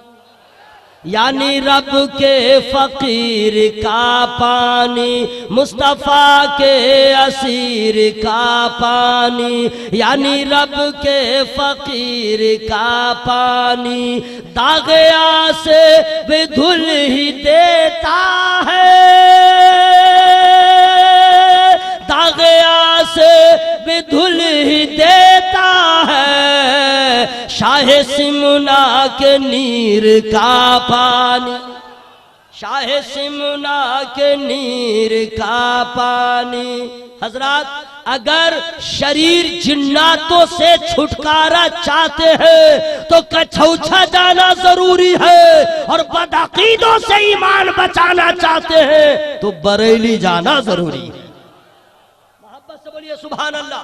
یعنی رب کے فقیر کا پانی، مصطفیٰ کے اسیر کا پانی یعنی رب کے فقیر کا پانی، داغیا سے بھی دھل ہی دیتا ہے، داغیا سے بھی دھل ہی دیتا ہے، شاہ سمنا کے نیر کا پانی، شاہ سمنا کے نیر کا پانی۔ حضرات اگر شریر جناتوں سے چھٹکارا چاہتے ہیں تو کچھوچھا جانا ضروری ہے، اور بدعقیدوں سے ایمان بچانا چاہتے ہیں تو بریلی جانا ضروری ہے۔ محبت سے بولیے سبحان اللہ۔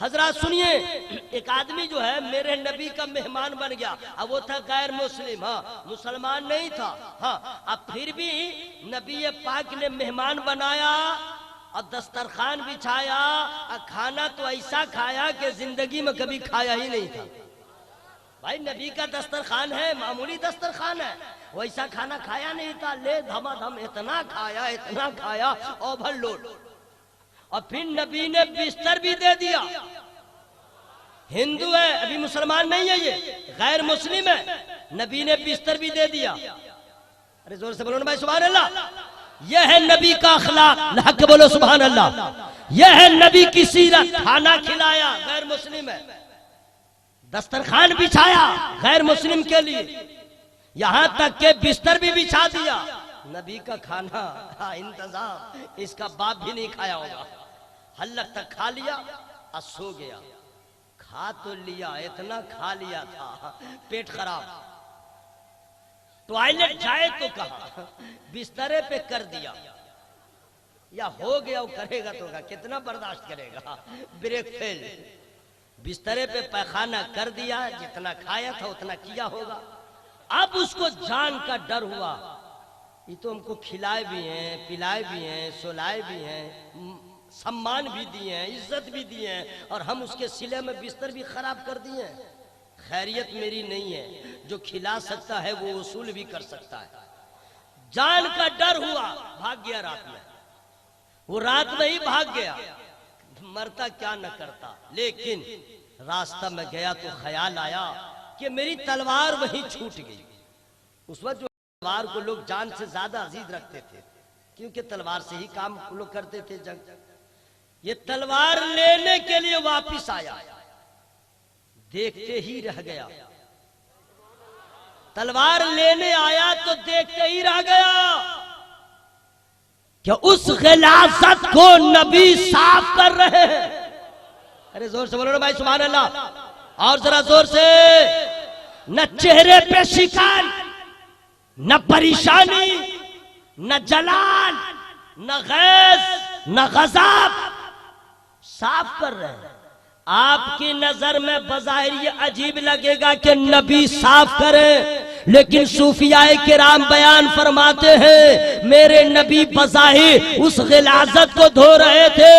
حضرات سنیے، ایک آدمی جو ہے میرے نبی کا مہمان بن گیا، اب وہ تھا غیر مسلم، ہاں مسلمان نہیں تھا، ہاں اب پھر بھی نبی پاک نے مہمان بنایا اور دسترخوان بچھایا، اور کھانا تو ایسا کھایا کہ زندگی میں کبھی کھایا ہی نہیں تھا۔ بھائی نبی کا دسترخوان ہے، معمولی دسترخوان ہے، ویسا کھانا کھایا نہیں تھا، لے دھما دھم اتنا کھایا اوبھر لوڈ۔ اور پھر نبی نے بستر بھی دے دیا، ہندو ہے ابھی مسلمان نہیں ہے، یہ غیر مسلم ہے، نبی نے بستر بھی دے دیا۔ ارے زور سے بولو نا بھائی سبحان اللہ۔ یہ ہے نبی کا اخلاق، حق کے بولو سبحان اللہ۔ یہ ہے نبی کی سیرت، کھانا کھلایا غیر مسلم ہے، دسترخوان بچھایا غیر مسلم کے لیے، یہاں تک کہ بستر بھی بچھا دیا۔ نبی کا کھانا انتظام اس کا باپ بھی نہیں کھایا ہوگا، حلق تک کھا لیا اور سو گیا۔ کھا تو لیا، اتنا کھا لیا تھا پیٹ خراب، ٹوائلٹ جائے تو کہا، بسترے پہ کر دیا، یا ہو گیا وہ کرے گا تو کتنا برداشت کرے گا، بریک فیل، بسترے پہ پیخانہ کر دیا، جتنا کھایا تھا اتنا کیا ہوگا۔ اب اس کو جان کا ڈر ہوا، یہ تو ہم کو کھلائے بھی ہیں، پلائے بھی ہیں، سلائے بھی ہیں، سمان بھی دیے ہیں، عزت بھی دیے ہیں، اور ہم اس کے سلے میں بستر بھی خراب کر دیے ہیں۔ خیریت میری نہیں ہے، جو کھلا سکتا ہے وہ وصول بھی کر سکتا ہے۔ جان کا ڈر ہوا، بھاگ گیا رات میں، وہ رات میں ہی بھاگ گیا، مرتا کیا نہ کرتا، لیکن راستہ میں گیا تو خیال آیا کہ میری تلوار وہیں چھوٹ گئی۔ اس وقت جو تلوار کو لوگ جان سے زیادہ عزیز رکھتے تھے، کیونکہ تلوار سے ہی کام لوگ کرتے تھے جنگ۔ یہ تلوار لینے کے لیے واپس آیا، دیکھتے ہی رہ گیا، تلوار لینے آیا تو دیکھتے ہی رہ گیا کہ اس غلاظت کو نبی صاف کر رہے ہیں۔ ارے زور سے بولو نا بھائی سبحان اللہ، اور ذرا زور سے۔ نہ چہرے پہ شکن، نہ پریشانی، نہ جلال، نہ غیظ، نہ غضب، صاف کر رہے ہیں۔ آپ کی نظر میں بظاہر یہ عجیب لگے گا کہ نبی صاف کرے، لیکن صوفیاء کرام بیان فرماتے ہیں میرے نبی بظاہر اس غلاظت کو دھو رہے تھے،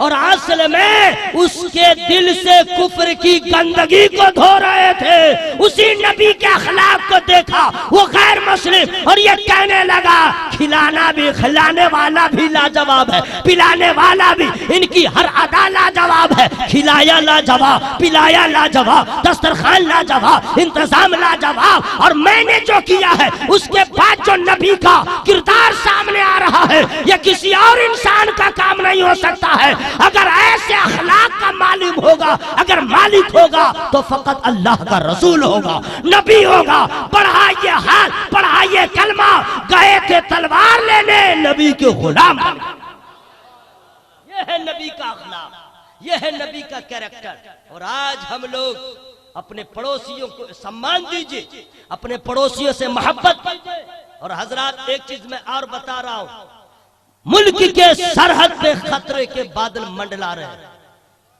اور اصل میں اس کے دل سے کفر کی گندگی کو دھو رہے تھے۔ اسی نبی کے اخلاق کو دیکھا وہ غیر مسلم، اور یہ کہنے لگا کھلانا بھی، کھلانے والا بھی لاجواب ہے، پلانے والا بھی، ان کی ہر ادا لاجواب ہے، کھلایا لاجواب، پلایا لاجواب، دسترخوان لاجواب، انتظام لاجواب۔ اور میں نے جو کیا ہے اس کے بعد جو نبی کا کردار سامنے آ رہا ہے یہ کسی اور انسان کا کام نہیں ہو سکتا ہے۔ اگر ایسے اخلاق کا معلم ہوگا، اگر مالک ہوگا تو فقط اللہ کا رسول ہوگا، نبی ہوگا۔ پڑھائیے حال، پڑھائیے کلمہ، گئے تھے تلوار لینے، نبی کے غلام بن گئے۔ یہ ہے نبی کا اخلاق، یہ ہے نبی کا کیریکٹر۔ اور آج ہم لوگ اپنے پڑوسیوں کو سمان دیجئے، اپنے پڑوسیوں سے محبت کیجئے۔ اور حضرات ایک چیز میں اور بتا رہا ہوں، ملک کے سرحد پہ خطرے کے بادل منڈلا رہے ہیں،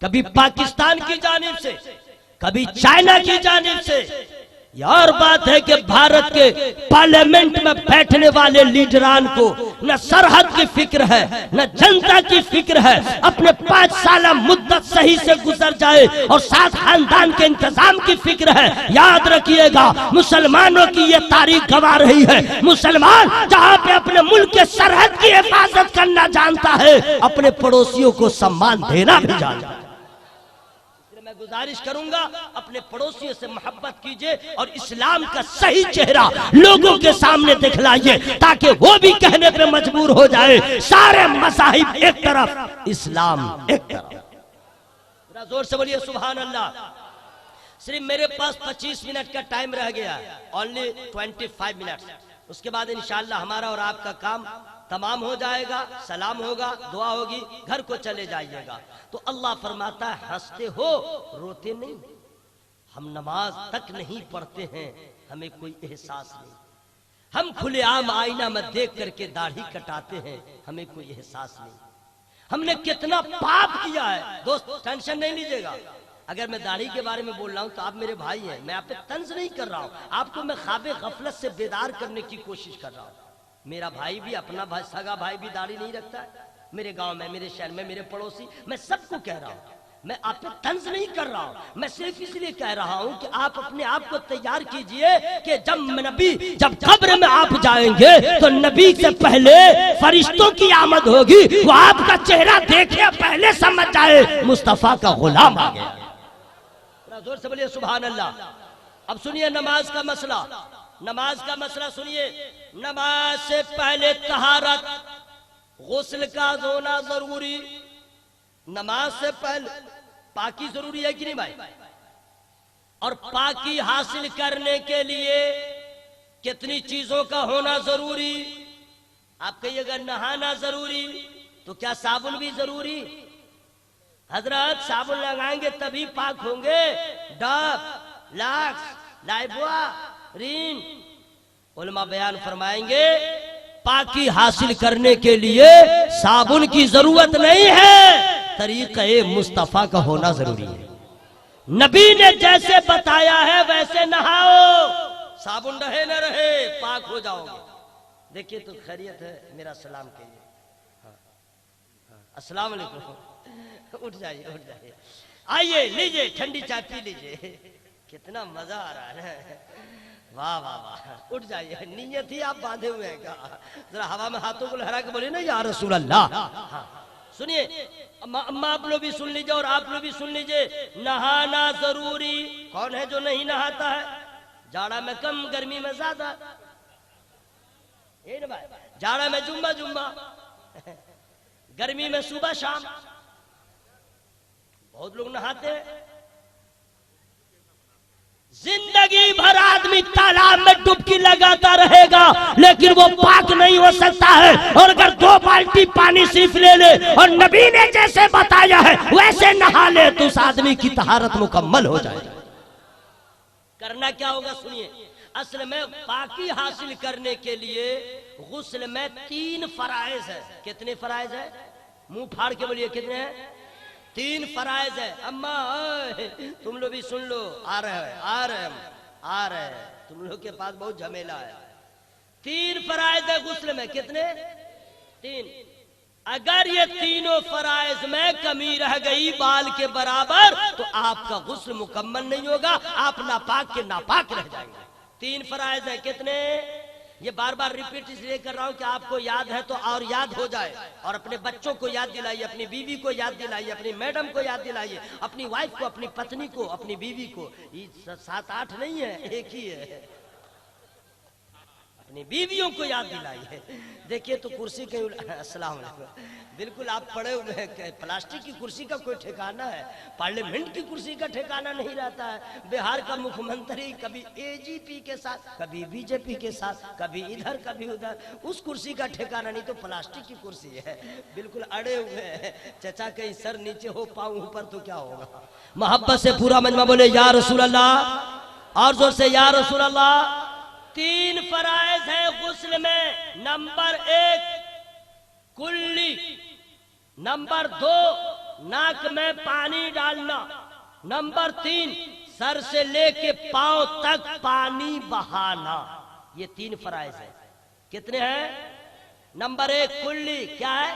کبھی پاکستان کی جانب سے، کبھی چائنا کی جانب سے۔ یہ اور بات ہے کہ بھارت کے پارلیمنٹ میں بیٹھنے والے لیڈران کو نہ سرحد کی فکر ہے، نہ جنتا کی فکر ہے، اپنے 5 سالہ مدت صحیح سے گزر جائے اور ساتھ خاندان کے انتظام کی فکر ہے۔ یاد رکھیے گا مسلمانوں کی یہ تاریخ گواہ رہی ہے، مسلمان جہاں پہ اپنے ملک کے سرحد کی حفاظت کرنا جانتا ہے، اپنے پڑوسیوں کو سمان دینا بھی جانتا ہے۔ میں گزارش کروں گا اپنے پڑوسیوں سے محبت کیجئے اور اسلام کا صحیح چہرہ لوگوں کے سامنے دکھلائیے، تاکہ وہ بھی کہنے پہ مجبور ہو جائے سارے مذاہب ایک طرف، اسلام ایک طرف۔ ذرا زور سے بولیے سبحان اللہ۔ صرف میرے پاس 25 منٹ کا ٹائم رہ گیا ہے، only 25 منٹ، اس کے بعد انشاءاللہ ہمارا اور آپ کا کام تمام ہو جائے گا، سلام ہوگا، دعا ہوگی، گھر کو چلے جائیے گا۔ تو اللہ فرماتا ہے ہنستے ہو روتے نہیں۔ ہم نماز تک نہیں پڑھتے ہیں، ہمیں کوئی احساس نہیں۔ ہم کھلے عام آئینہ میں دیکھ کر کے داڑھی کٹاتے ہیں، ہمیں کوئی احساس نہیں۔ ہم نے کتنا پاپ کیا ہے۔ دوست ٹینشن نہیں لیجئے گا، اگر میں داڑھی کے بارے میں بول رہا ہوں تو آپ میرے بھائی ہیں، میں آپ پہ طنز نہیں کر رہا ہوں، آپ کو میں خواب غفلت سے بیدار کرنے کی کوشش کر رہا ہوں۔ میرا بھائی بھی، اپنا بھائی، سگا بھائی بھی داڑھی نہیں رکھتا ہے، میرے گاؤں میں، میرے شہر میں، میرے پڑوسی، میں سب کو کہہ رہا ہوں، میں آپ پہ طنز نہیں کر رہا ہوں، میں صرف اس لیے کہہ رہا ہوں کہ آپ اپنے آپ کو تیار کیجئے کہ جب قبر میں آپ جائیں گے تو نبی سے پہلے فرشتوں کی آمد ہوگی، وہ آپ کا چہرہ دیکھے پہلے سمجھ جائے مصطفیٰ کا غلام آ گیا۔ زور سے بولیے سبحان اللہ۔ اب سنیے نماز کا مسئلہ۔ نماز کا مسئلہ سنیے، نماز سے پہلے طہارت، غسل کا ہونا ضروری، نماز سے پہلے پاکی ضروری ہے کہ نہیں بھائی؟ اور پاکی حاصل کرنے کے لیے کتنی چیزوں کا ہونا ضروری؟ آپ کہیے گا نہانا ضروری، تو کیا صابن بھی ضروری؟ حضرت صابن لگائیں گے تبھی پاک ہوں گے، ڈب، لاکس، لائبوا، رین۔ علماء بیان فرمائیں گے پاکی حاصل کرنے کے لیے صابن کی ضرورت نہیں ہے، طریقہ مصطفیٰ کا ہونا ضروری ہے۔ نبی نے جیسے بتایا ہے ویسے نہاؤ، صابن رہے نہ رہے پاک ہو جاؤ گے۔ دیکھیے تو خیریت ہے، میرا سلام کہیے۔ السلام علیکم، اٹھ جائیے اٹھ جائیے، آئیے لیجئے ٹھنڈی چائے پی لیجئے، کتنا مزہ آ رہا ہے، واہ واہ واہ، اٹھ جائیے، نیت ہی آپ باندھے ہوئے ہیں کہا، ذرا ہوا میں ہاتھوں کو لہرا کے بولے نا یا رسول اللہ۔ سنیے اما آپ لوگ بھی سن لیجئے اور آپ لوگ بھی سن لیجئے، نہانا ضروری۔ کون ہے جو نہیں نہاتا ہے؟ جاڑا میں کم گرمی میں زیادہ، جاڑا میں جمعہ گرمی میں صبح شام، بہت لوگ نہاتے ہیں۔ زندگی بھر آدمی تالاب میں ڈبکی لگاتا رہے گا لیکن وہ پاک نہیں ہو سکتا ہے، اور اگر 2 بالٹی پانی صرف لے لے اور نبی نے جیسے بتایا ہے ویسے نہا لے تو اس آدمی کی طہارت مکمل ہو جائے۔ کرنا کیا ہوگا سنیے، اصل میں پاکی حاصل کرنے کے لیے غسل میں 3 فرائض ہے۔ کتنے فرائض ہے؟ منہ پھاڑ کے بولیے کتنے ہیں؟ 3 فرائض ہے۔ اما تم لوگ بھی سن لو، آ رہے ہیں، تم لوگ کے پاس بہت جھمیلا ہے۔ 3 فرائض ہے غسل میں، کتنے؟ 3۔ اگر یہ تینوں فرائض میں کمی رہ گئی بال کے برابر تو آپ کا غسل مکمل نہیں ہوگا، آپ ناپاک کے ناپاک رہ جائیں گے۔ 3 فرائض ہیں، کتنے؟ یہ بار بار ریپیٹ اس لیے کر رہا ہوں کہ آپ کو یاد ہے تو اور یاد ہو جائے، اور اپنے بچوں کو یاد دلائیے، اپنی بیوی کو یاد دلائیے، اپنی میڈم کو یاد دلائیے، اپنی وائف کو، اپنی پتنی کو، اپنی بیوی کو۔ یہ 7-8 نہیں ہے، ایک ہی ہے، اپنی بیویوں کو یاد دلائیے۔ دیکھیے تو کرسی کہیں السلام علیکم، بالکل آپ پڑے ہوئے ہیں، پلاسٹک کی کرسی کا کوئی ٹھکانہ ہے؟ پارلیمنٹ کی کرسی کا ٹھکانہ نہیں رہتا ہے۔ بہار کا مکھ منتری کبھی اے جی پی کے ساتھ، کبھی بی جے پی کے ساتھ، کبھی ادھر کبھی ادھر، اس کرسی کا ٹھکانہ نہیں تو پلاسٹک کی کرسی ہے، بالکل اڑے ہوئے ہیں۔ چچا کہیں سر نیچے ہو پاؤں اوپر تو کیا ہوگا؟ محبت سے پورا مجمع بولے یا رسول اللہ، اور زور سے یا رسول اللہ۔ 3 فرائض ہیں غسل میں۔ نمبر 1 کلی، نمبر 2 ناک میں پانی ڈالنا، نمبر 3 سر سے لے کے پاؤں تک پانی بہانا۔ یہ 3 فرائض ہیں۔ کتنے ہیں؟ نمبر 1 کلی، کیا ہے؟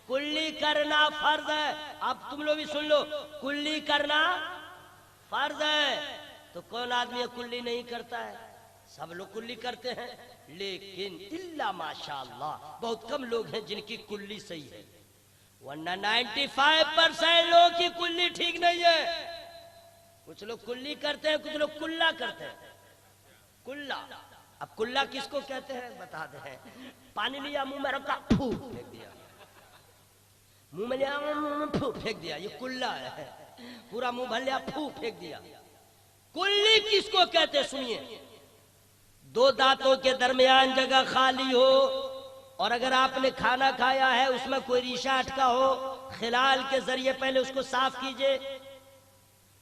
کلی کرنا فرض ہے۔ اب تم لوگ بھی سن لو، کلی کرنا فرض ہے۔ تو کون آدمی کلی نہیں کرتا ہے؟ سب لوگ کلی کرتے ہیں، لیکن الا ماشاءاللہ بہت کم لوگ ہیں جن کی کلی صحیح ہے، ورنہ 95% لوگ کی کلی ٹھیک نہیں ہے۔ کچھ لوگ کلی کرتے ہیں، کچھ لوگ کلا کرتے ہیں۔ کلا، اب کلا کس کو کہتے ہیں بتا دیں؟ پانی لیا منہ میں رکھا، پھو پھینک دیا، منہ میں لیا پھو پھینک دیا، یہ کلا ہے۔ پورا منہ بھر لیا، پھو پھینک دیا۔ کلی کس کو کہتے؟ سنیے، 2 دانتوں کے درمیان جگہ خالی ہو، اور اگر آپ نے کھانا کھایا ہے اس میں کوئی ریشہ اٹکا ہو، خلال کے ذریعے پہلے اس کو صاف کیجئے۔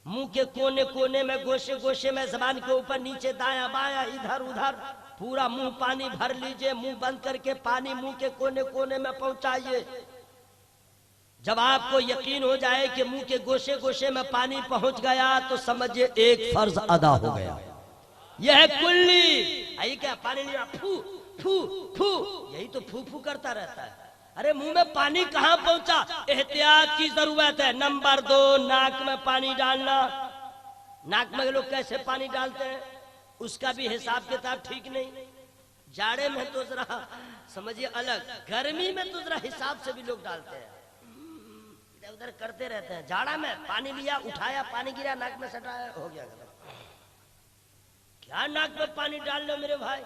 منہ کے کونے کونے میں، گوشے گوشے میں، زبان کے اوپر نیچے، دایاں بایاں، ادھر ادھر، پورا منہ پانی بھر لیجئے۔ منہ بند کر کے پانی منہ کے کونے کونے میں پہنچائیے۔ جب آپ کو یقین ہو جائے کہ منہ کے گوشے گوشے میں پانی پہنچ گیا تو سمجھئے ایک فرض ادا ہو گیا۔ یہ ہے کلی۔ آئی کیا پانی لیا، پھو پھو پھو، یہی تو پھو پھو کرتا رہتا ہے۔ ارے منہ میں پانی کہاں پہنچا؟ احتیاط کی ضرورت ہے۔ نمبر 2 ناک میں پانی ڈالنا۔ ناک میں لوگ کیسے پانی ڈالتے ہیں اس کا بھی حساب کتاب ٹھیک نہیں۔ جاڑے میں تو ذرا سمجھیے الگ، گرمی میں تو ذرا حساب سے بھی لوگ ڈالتے ہیں، ادھر ادھر کرتے رہتے ہیں۔ جاڑا میں پانی لیا، اٹھایا، پانی گرا، ناک میں سٹایا، ہو گیا۔ کیا ناک میں پانی ڈال لو میرے بھائی؟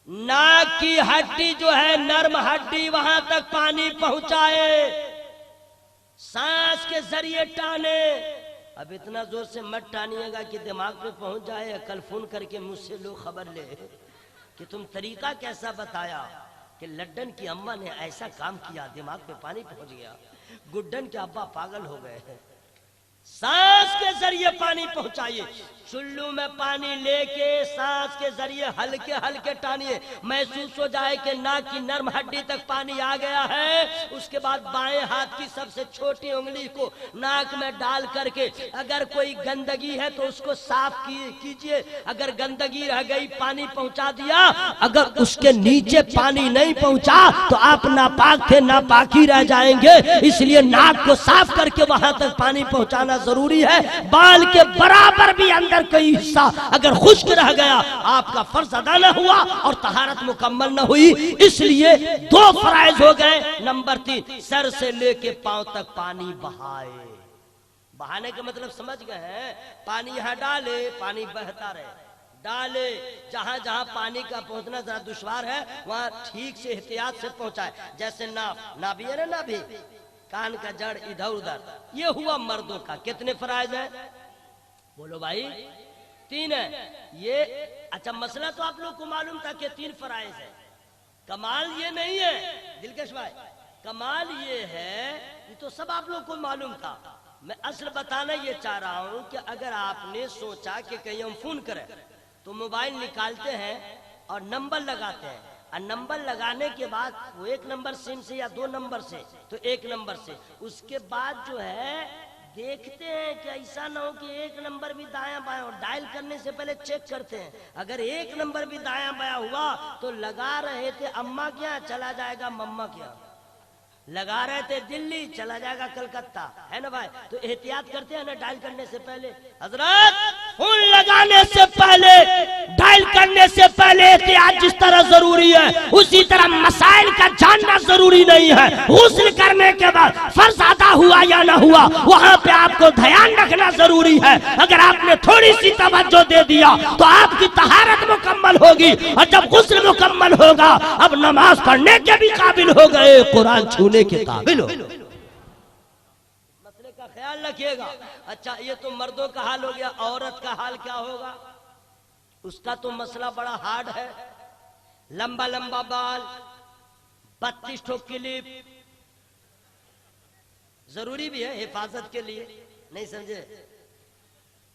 ناک کی ہڈی جو ہے نرم ہڈی وہاں تک پانی پہنچائے، سانس کے ذریعے ٹانے۔ اب اتنا زور سے مت ٹانیے گا کہ دماغ پہ پہنچ جائے، کل فون کر کے مجھ سے لوگ خبر لے کہ تم طریقہ کیسا بتایا کہ لڈن کی اماں نے ایسا کام کیا دماغ پہ پانی پہنچ گیا، گڈن کے ابا پاگل ہو گئے۔ سانس کے ذریعے پانی پہنچائیے، چلو میں پانی لے کے سانس کے ذریعے ہلکے ہلکے ٹانیے، محسوس ہو جائے کہ ناک کی نرم ہڈی تک پانی آ گیا ہے۔ اس کے بعد بائیں ہاتھ کی سب سے چھوٹی انگلی کو ناک میں ڈال کر کے اگر کوئی گندگی ہے تو اس کو صاف کیجئے، اگر گندگی رہ گئی پانی پہنچا دیا، اگر اس کے نیچے پانی نہیں پہنچا تو آپ ناپاک تھے ناپاکی رہ جائیں گے، اس لیے ناک کو صاف کر کے وہاں تک پانی پہنچانا ضروری ہے۔ بال کے برابر بھی اندر کوئی حصہ اگر خشک رہ گیا آپ کا فرض ادا نہ ہوا اور طہارت مکمل نہ ہوئی، اس لیے دو فرائض ہو گئے۔ نمبر 3، سر سے لے کے پاؤں تک پانی بہائے۔ بہانے کا مطلب سمجھ گئے ہیں؟ پانی یہاں ڈالے، پانی بہتا رہے، ڈالے، جہاں جہاں پانی کا پہنچنا ذرا دشوار ہے وہاں ٹھیک سے احتیاط سے پہنچائے، جیسے نابی ہے نا، نابی کان کا جڑ ادھر ادھر۔ یہ ہوا مردوں کا۔ کتنے فرائض ہیں؟ بولو بھائی، 3 ہے۔ یہ اچھا مسئلہ تو آپ لوگ کو معلوم تھا کہ 3 فرائض ہے۔ کمال یہ نہیں ہے دلکش بھائی، کمال یہ ہے، یہ تو سب آپ لوگ کو معلوم تھا۔ میں اصل بتانا یہ چاہ رہا ہوں کہ اگر آپ نے سوچا کہ کہیں ہم فون کریں تو موبائل نکالتے ہیں اور نمبر لگاتے ہیں، اور نمبر لگانے کے بعد وہ 1 نمبر سم سے یا 2 نمبر سے تو 1 نمبر سے، اس کے بعد جو ہے دیکھتے ہیں کہ ایسا نہ ہو کہ 1 نمبر بھی دایاں بایاں، اور ڈائل کرنے سے پہلے چیک کرتے ہیں، اگر 1 نمبر بھی دایاں بایاں ہوا تو لگا رہے تھے اماں کیا چلا جائے گا مما کیا، لگا رہے تھے دلی چلا جائے گا کلکتہ، ہے نا بھائی؟ تو احتیاط کرتے ہیں نا ڈائل کرنے سے پہلے۔ حضرات فون لگانے سے پہلے، ڈائل کرنے سے پہلے احتیاط جس طرح ضروری ہے اسی طرح مسائل کا جاننا ضروری نہیں ہے۔ غسل کرنے کے بعد فرض ادا ہوا یا نہ ہوا وہاں پہ آپ کو دھیان رکھنا ضروری ہے۔ اگر آپ نے تھوڑی سی توجہ دے دیا تو آپ کی طہارت مکمل ہوگی، اور جب غسل مکمل ہوگا اب نماز پڑھنے کے بھی قابل ہو گئے، قرآن چھونے کے قابل ہو۔ مسئلے کا خیال رکھیے گا۔ اچھا یہ تو مردوں کا حال ہو گیا، عورت کا حال کیا ہوگا؟ اس کا تو مسئلہ بڑا ہارڈ ہے۔ لمبا لمبا بال، 32 ٹھو کلپ، ضروری بھی ہے حفاظت کے لیے، نہیں سمجھے؟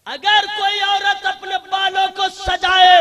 اگر کوئی عورت اپنے بالوں کو سجائے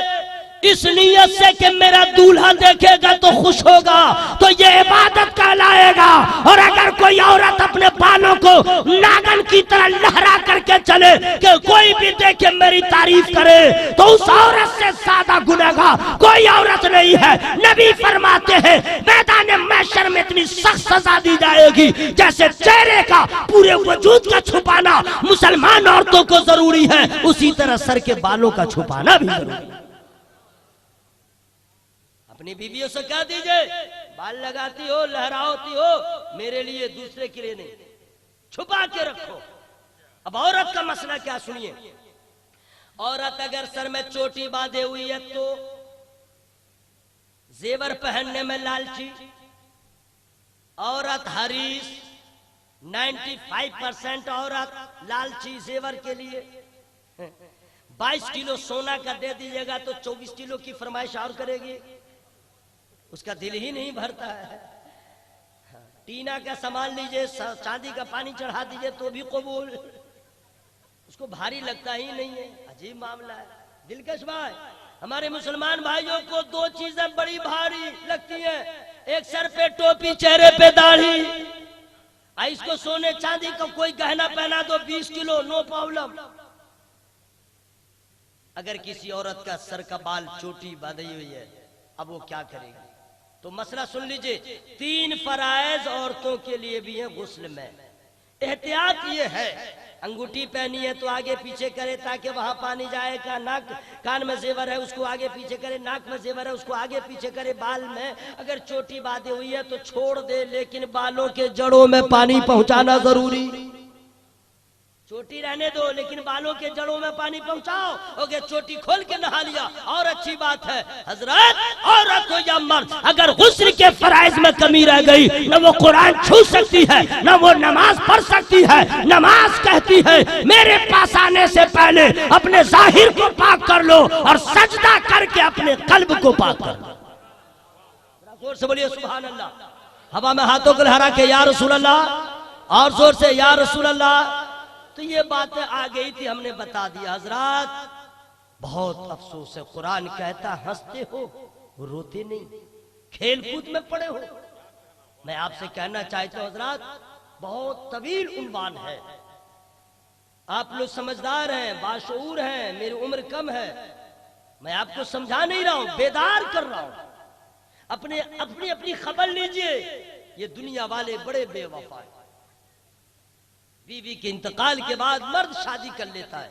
اس نیت سے کہ میرا دولہا دیکھے گا تو خوش ہوگا تو یہ عبادت کہلائے گا، اور اگر کوئی عورت اپنے بالوں کو ناگن کی طرح لہرا کر کے چلے کہ کوئی بھی دیکھے میری تعریف کرے تو اس عورت سے زیادہ گنہگار کوئی عورت نہیں ہے۔ نبی فرماتے ہیں میدان محشر میں اتنی سخت سزا دی جائے گی جیسے چہرے کا پورے وجود کا چھپانا مسلمان عورتوں کو ضروری ہے، اسی طرح سر کے بالوں کا چھپانا بھی ضروری ہے۔ اپنی بیویوں سے کہہ دیجئے بال لگاتی ہو لہراتی ہو میرے لیے، دوسرے کے لیے نہیں، چھپا کے رکھو۔ اب عورت کا مسئلہ کیا سنیے۔ عورت اگر سر میں چوٹی باندھے ہوئی ہے تو زیور پہننے میں لالچی، عورت حریص، 95% عورت لالچی زیور کے لیے۔ 22 کلو سونا کا دے دیجئے گا تو 24 کلو کی فرمائش اور کرے گی، اس کا دل ہی نہیں بھرتا ہے۔ ٹینا کا سامان لیجئے، چاندی کا پانی چڑھا دیجئے تو بھی قبول، اس کو بھاری لگتا ہی نہیں ہے۔ عجیب معاملہ ہے دلکش بھائی۔ ہمارے مسلمان بھائیوں کو 2 چیزیں بڑی بھاری لگتی ہیں، ایک سر پہ ٹوپی چہرے پہ داڑھی، اس کو سونے چاندی کا کوئی گہنا پہنا دو 20 کلو نو پرابلم۔ اگر کسی عورت کا سر کا بال چوٹی باندھی ہوئی ہے اب وہ کیا کرے گی؟ تو مسئلہ سن لیجئے، 3 فرائض عورتوں کے لیے بھی ہیں غسل میں۔ احتیاط یہ ہے، انگوٹھی پہنی ہے تو آگے پیچھے کرے تاکہ وہاں پانی جائے گا، ناک کان میں زیور ہے اس کو آگے پیچھے کرے، ناک میں زیور ہے اس کو آگے پیچھے کرے، بال میں اگر چوٹی باندھی ہوئی ہے تو چھوڑ دے، لیکن بالوں کے جڑوں میں پانی پہنچانا ضروری۔ چوٹی رہنے دو لیکن بالوں کے جڑوں میں پانی پہنچاؤ. اوکے چوٹی کھول کے نہا لیا اور اچھی بات ہے. حضرات عورت ہو یا مرد اگر غسل کے فرائض میں کمی رہ گئی نہ وہ قرآن چھو سکتی ہے نہ وہ نماز پڑھ سکتی ہے. نماز کہتی ہے میرے پاس آنے سے پہلے اپنے ظاہر کو پاک کر لو اور سجدہ کر کے اپنے قلب کو پاک کر لو. زور سے بولیے سبحان اللہ. ہوا میں ہاتھوں کو لہرا کے یا رسول اللہ اور زور سے یا رسول اللہ. تو یہ باتیں آ گئی تھی ہم نے بتا دیا. حضرات بہت افسوس ہے قرآن کہتا ہنستے ہو روتے نہیں, کھیل کود میں پڑے ہو. میں آپ سے کہنا چاہتا ہوں حضرات بہت طویل عنوان ہے. آپ لوگ سمجھدار ہیں باشعور ہیں, میری عمر کم ہے, میں آپ کو سمجھا نہیں رہا ہوں بیدار کر رہا ہوں. اپنی خبر لیجئے. یہ دنیا والے بڑے بے وفا ہیں. بیوی کے انتقال کے بعد مرد شادی کر لیتا ہے,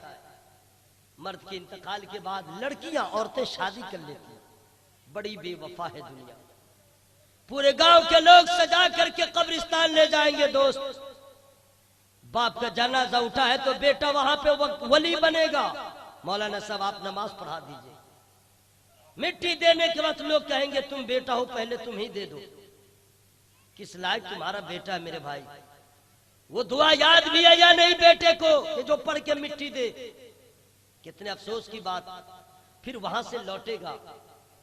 مرد کے انتقال کے بعد لڑکیاں عورتیں شادی کر لیتی ہیں. بڑی بے وفا ہے دنیا. پورے گاؤں کے لوگ سجا کر کے قبرستان لے جائیں گے. دوست باپ کا جنازہ اٹھا ہے تو بیٹا وہاں پہ ولی بنے گا. مولانا صاحب آپ نماز پڑھا دیجئے. مٹی دینے کے وقت لوگ کہیں گے تم بیٹا ہو پہلے تم ہی دے دو. کس لائق تمہارا بیٹا ہے میرے بھائی. وہ دعا یاد بھی ہے یا نہیں بیٹے کو کہ جو پڑھ کے مٹی دے. کتنے افسوس کی بات. پھر وہاں سے لوٹے گا,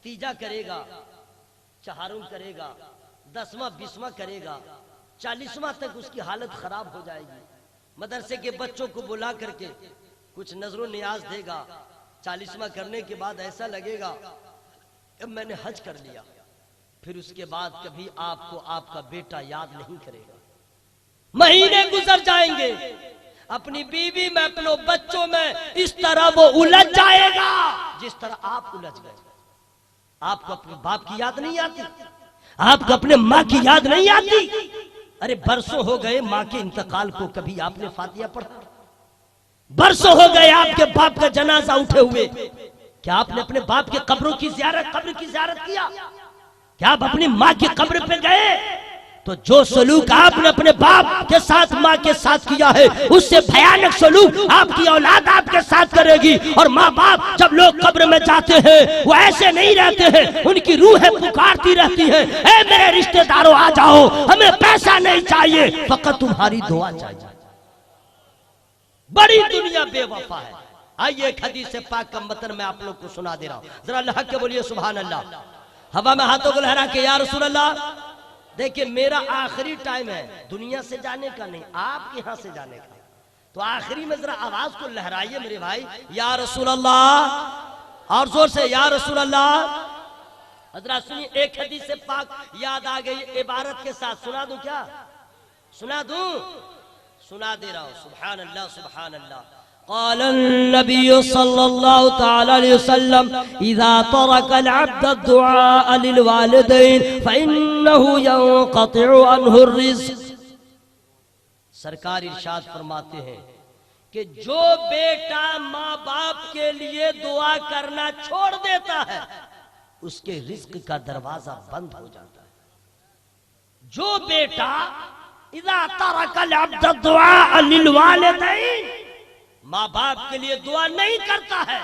تیجا کرے گا, چہارم کرے گا, 10واں 20واں کرے گا, 40واں تک اس کی حالت خراب ہو جائے گی. مدرسے کے بچوں کو بلا کر کے کچھ نظر و نیاز دے گا. 40واں کرنے کے بعد ایسا لگے گا کہ میں نے حج کر لیا. پھر اس کے بعد کبھی آپ کو آپ کا بیٹا یاد نہیں کرے گا. مہینے گزر جائیں گے, اپنی بیوی میں اپنے بچوں میں اس طرح وہ الجھ جائے گا جس طرح آپ الجھ گئے. آپ کو اپنے باپ کی یاد نہیں آتی, آپ کو اپنے ماں کی یاد نہیں آتی. ارے برسوں ہو گئے ماں کے انتقال کو, کبھی آپ نے فاتحہ پڑھا؟ برسوں ہو گئے آپ کے باپ کا جنازہ اٹھے ہوئے, کیا آپ نے اپنے باپ کے قبر کی زیارت کیا؟ کیا آپ اپنی ماں کی قبر پہ گئے؟ تو جو سلوک آپ نے اپنے باپ کے ساتھ ماں کے ساتھ کیا ہے اس سے بھیانک سلوک آپ کی اولاد آپ کے ساتھ کرے گی. اور ماں باپ جب لوگ قبر میں جاتے ہیں وہ ایسے نہیں رہتے ہیں, ان کی روحیں پکارتی رہتی ہیں اے میرے رشتہ داروں آ جاؤ, ہمیں پیسہ نہیں چاہیے فقط تمہاری دعا چاہیے. بڑی دنیا بے وفا ہے. آئیے ایک حدیث پاک کا متن میں آپ لوگ کو سنا دے رہا ہوں, ذرا اللہ کے بولیے سبحان اللہ. ہوا میں ہاتھوں کو لہرا کے یا رسول اللہ. دیکھیں میرا آخری ٹائم ہے دنیا سے جانے کا نہیں, آپ کے ہاں سے جانے کا. تو آخری میں ذرا آواز کو لہرائیے میرے بھائی, یا رسول اللہ اور زور سے یا رسول اللہ. حضرات سنیے ایک حدیث پاک یاد آ گئی عبارت کے ساتھ. سنا دوں کیا؟ سنا دوں؟ سنا دے رہا ہوں. سبحان اللہ سبحان اللہ. قال النبي صلى الله تعالى عليه وسلم إذا ترك العبد الدعاء للوالدين فإنه ينقطع عنه الرزق. سرکار ارشاد فرماتے ہیں کہ جو بیٹا ماں باپ کے لیے دعا کرنا چھوڑ دیتا ہے اس کے رزق کا دروازہ بند ہو جاتا ہے. جو بیٹا اذا ترک العبد الدعاء للوالدین ماں باپ کے لیے دعا نہیں کرتا ہے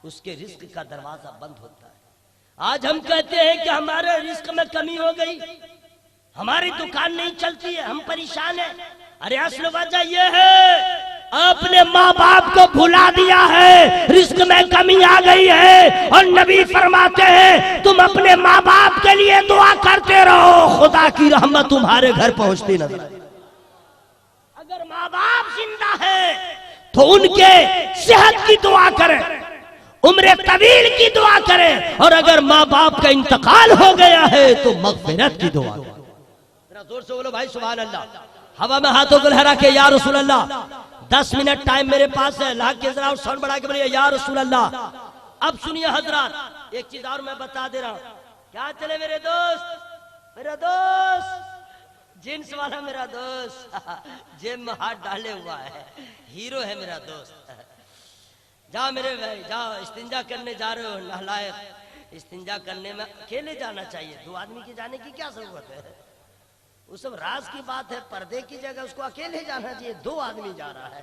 اس کے رزق کا دروازہ بند ہوتا ہے. آج ہم کہتے ہیں کہ ہمارے رزق میں کمی ہو گئی, ہماری دکان نہیں چلتی ہے, ہم پریشان ہیں. ارے اصل وجہ یہ ہے آپ نے ماں باپ کو بھلا دیا ہے, رزق میں کمی آ گئی ہے. اور نبی فرماتے ہیں تم اپنے ماں باپ کے لیے دعا کرتے رہو, خدا کی رحمت تمہارے گھر پہنچتی نظر آئے. اگر ماں باپ زندہ ہے تو ان کے صحت کی دعا کریں, عمر طویل کی دعا کریں, اور اگر ماں باپ کا انتقال ہو گیا ہے تو مغفرت کی دعا کریں. ذرا زور سے بولو بھائی سبحان اللہ. ہوا میں ہاتھوں کو لہرا کے یا رسول اللہ. 10 منٹ ٹائم میرے پاس ہے, لا کے ذرا اور ساؤنڈ بڑھا کے بولیے یا رسول اللہ. اب سنیے حضرات ایک چیز اور میں بتا دے رہا ہوں. کیا چلے میرے دوست جنس والا میرا دوست جیب میں ہاتھ ڈالے ہوا ہے, ہیرو ہے میرا دوست. جاؤ میرے بھائی جاؤ, استنجا کرنے جا رہے ہو نالائق. استنجا کرنے میں اکیلے جانا چاہیے, 2 آدمی کے جانے کی کیا ضرورت ہے؟ وہ سب راز کی بات ہے, پردے کی جگہ اس کو اکیلے جانا چاہیے, 2 آدمی جا رہا ہے.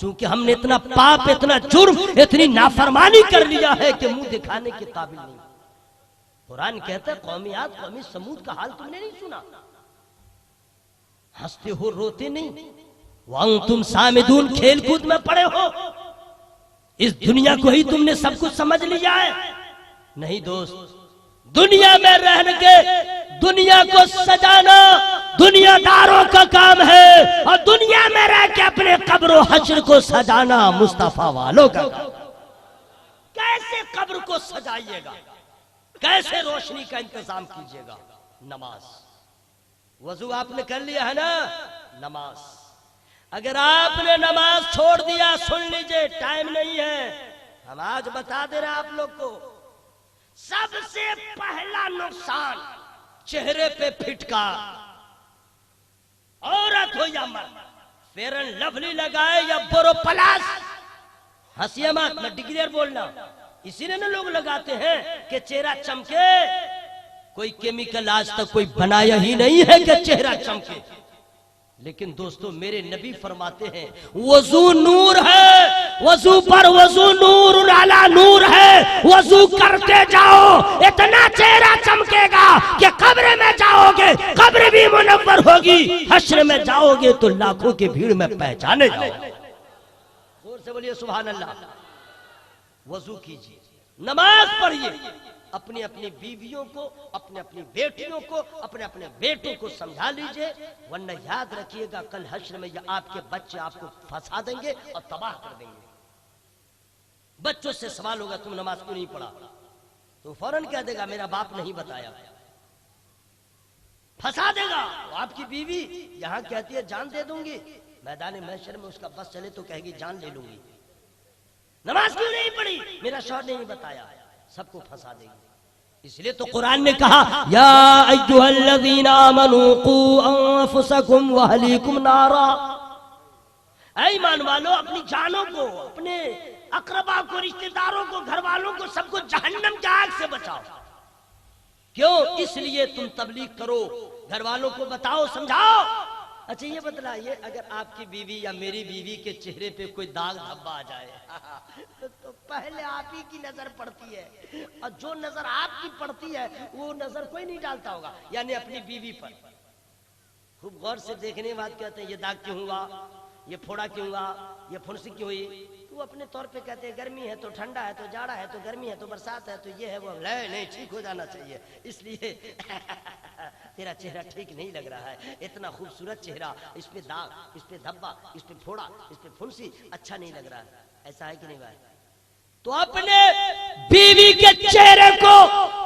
چونکہ ہم نے اتنا پاپ، اتنا جرم، اتنی نافرمانی کر لیا ہے کہ منہ دکھانے کے قابل نہیں۔ قرآن کہتا ہے قوم عاد، قوم سمود کا حال تم نے نہیں سنا؟ ہنستے ہو، روتے نہیں، وَأَنْتُمْ سَامِدُونَ، کھیل کود میں پڑے ہو، اس دنیا کو ہی تم نے سب کچھ سمجھ لیا ہے۔ نہیں دوست، دنیا میں رہنے کے دنیا کو سجانا دنیا داروں کا کام ہے، اور دنیا میں رہ کے اپنے قبر و حشر کو سجانا مصطفیٰ والوں کا کام۔ کیسے قبر کو سجائیے گا؟ کیسے روشنی کا انتظام کیجیے گا؟ نماز۔ وضو آپ نے کر لیا ہے نا؟ نماز۔ اگر آپ نے نماز چھوڑ دیا، سن لیجئے، ٹائم نہیں ہے، ہم آج بتا دے رہے ہیں آپ لوگ کو، سب سے پہلا نقصان چہرے پہ پھٹکا، عورت ہو یا مرد، فیئر اینڈ لولی لگائے یا بورو پلاس، ہنسیے مت، میں ڈگریئر بولنا، اسی نے لوگ لگاتے ہیں کہ چہرہ چمکے۔ کوئی کیمیکل آج تک کوئی بنایا ہی نہیں ہے کہ چہرہ چمکے، لیکن دوستو میرے نبی فرماتے ہیں وضو نور ہے، وضو پر وضو نور علی نور ہے، وضو کرتے جاؤ، اتنا چہرہ چمکے گا کہ قبر میں جاؤ گے قبر بھی منور ہوگی، حشر میں جاؤ گے تو لاکھوں کی بھیڑ میں پہچانے جاؤ گے۔ زور سے بولیے سبحان اللہ۔ وضو کیجیے، نماز پڑھیے، اپنی اپنی بیویوں کو، اپنی اپنی بیٹیوں کو، اپنے اپنے بیٹوں کو سمجھا لیجئے، ورنہ یاد رکھیے گا کل حشر میں یہ آپ کے بچے آپ کو پھنسا دیں گے اور تباہ کر دیں گے۔ بچوں سے سوال ہوگا تم نماز کیوں نہیں پڑھا، تو فوراً کہہ دے گا میرا باپ نہیں بتایا، پھنسا دے گا۔ آپ کی بیوی یہاں کہتی ہے جان دے دوں گی، میدان محشر میں اس کا بس چلے تو کہے گی جان لے لوں گی۔ نماز کیوں نہیں پڑھی، میرا شوہر نے نہیں بتایا، سب کو پھنسا دے گی۔ اس لیے تو قرآن نے کہا یا ایھا الذین آمنوا قوا انفسکم واہلیکم نارا، اے ایمان والو اپنی جانوں کو، اپنے اقربا کو، رشتہ داروں کو، گھر والوں کو، سب کو جہنم کی آگ سے بچاؤ۔ کیوں؟ اس لیے تم تبلیغ کرو، گھر والوں کو بتاؤ، سمجھاؤ۔ اچھا یہ بتلائیے اگر آپ کی بیوی یا میری بیوی کے چہرے پہ کوئی داغ دھبا آ جائے تو پہلے آپ ہی کی نظر پڑتی ہے، اور جو نظر آپ کی پڑتی ہے وہ نظر کوئی نہیں ڈالتا ہوگا، یعنی اپنی بیوی پر خوب غور سے دیکھنے کے بعد کہتے ہیں یہ داغ کیوں ہوا، یہ پھوڑا کیوں ہوا، یہ پھنسی کیوں ہوئی، تو وہ اپنے طور پہ کہتے ہیں گرمی ہے تو ٹھنڈا ہے تو جاڑا ہے تو گرمی ہے تو برسات ہے تو یہ ہے وہ، نہیں ٹھیک ہو جانا چاہیے، اس لیے تیرا چہرہ ٹھیک نہیں لگ رہا ہے، اتنا خوبصورت چہرہ، اس پہ داغ، اس پہ دھبا، اس پہ پھوڑا، اس پہ پھنسی، اچھا نہیں لگ رہا ہے۔ ایسا ہے کہ نہیں بھائی؟ تو اپنے بیوی کے چہرے کو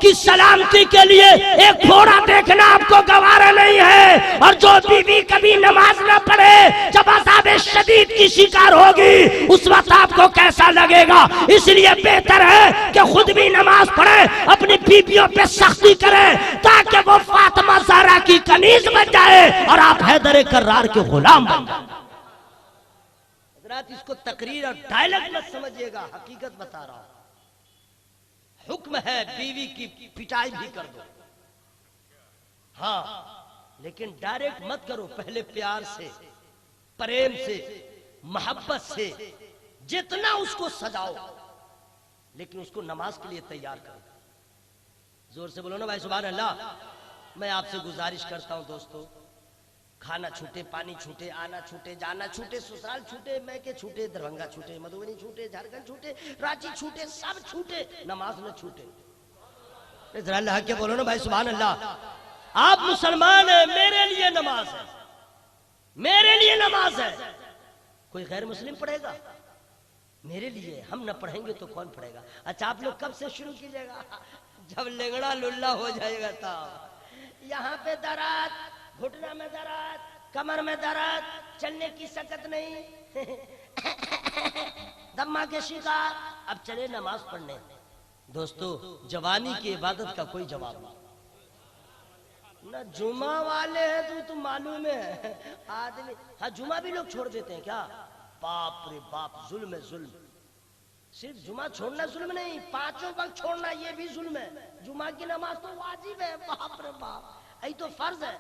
کی سلامتی کے لیے ایک پھوڑا دیکھنا آپ کو گوارا نہیں ہے، اور جو بیوی کبھی نماز نہ پڑھے جب عذاب شدید کی شکار ہوگی اس وقت آپ کو کیسا لگے گا؟ اس لیے بہتر ہے کہ خود بھی نماز پڑھے، اپنی بیویوں پہ سختی کرے تاکہ وہ فاطمہ زہرا کی کنیز بن جائے اور آپ حیدر کرار کے غلام بن جائیں۔ اس کو تقریر اور ڈائلگ مت سمجھیے گا، حقیقت بتا رہا ہوں۔ حکم ہے بیوی کی پٹائی بھی کر دو، ہاں لیکن ڈائریکٹ مت کرو، پہلے پیار سے، پریم سے، محبت سے، جتنا اس کو سجاؤ، لیکن اس کو نماز کے لیے تیار کرو۔ زور سے بولو نا بھائی سبحان اللہ۔ میں آپ سے گزارش کرتا ہوں دوستو، کھانا چھوٹے، پانی چھوٹے، آنا چھوٹے، جانا چھوٹے، سسرال چھوٹے، میکے چھوٹے، دربھنگا چھوٹے، مدھوبنی چھوٹے، جھارکھنڈ چھوٹے، رانچی چھوٹے، سب چھوٹے، نماز نہ چھوٹے۔ ذرا اللہ کے بولو نا بھائی سبحان اللہ۔ آپ مسلمان ہیں، میرے لیے نماز ہے، میرے لیے نماز ہے، کوئی غیر مسلم پڑھے گا؟ میرے لیے، ہم نہ پڑھیں گے تو کون پڑھے گا؟ اچھا آپ لوگ کب سے شروع کیجئے گا؟ جب لنگڑا للہ ہو جائے گا تب۔ یہاں پہ درد، گھٹنا میں درد، کمر میں درد، چلنے کی سکت نہیں، دمہ کے شکار، اب چلے نماز پڑھنے۔ دوستو جوانی کی عبادت کا کوئی جواب نہیں، نہ جمعہ والے ہیں تو معلوم ہے آدمی، ہاں جمعہ بھی لوگ چھوڑ دیتے ہیں کیا؟ باپ رے باپ، ظلم ہے ظلم۔ صرف جمعہ چھوڑنا ظلم نہیں، پانچوں وقت چھوڑنا یہ بھی ظلم ہے۔ جمعہ کی نماز تو واجب ہے، باپ رے باپ، یہ تو فرض ہے۔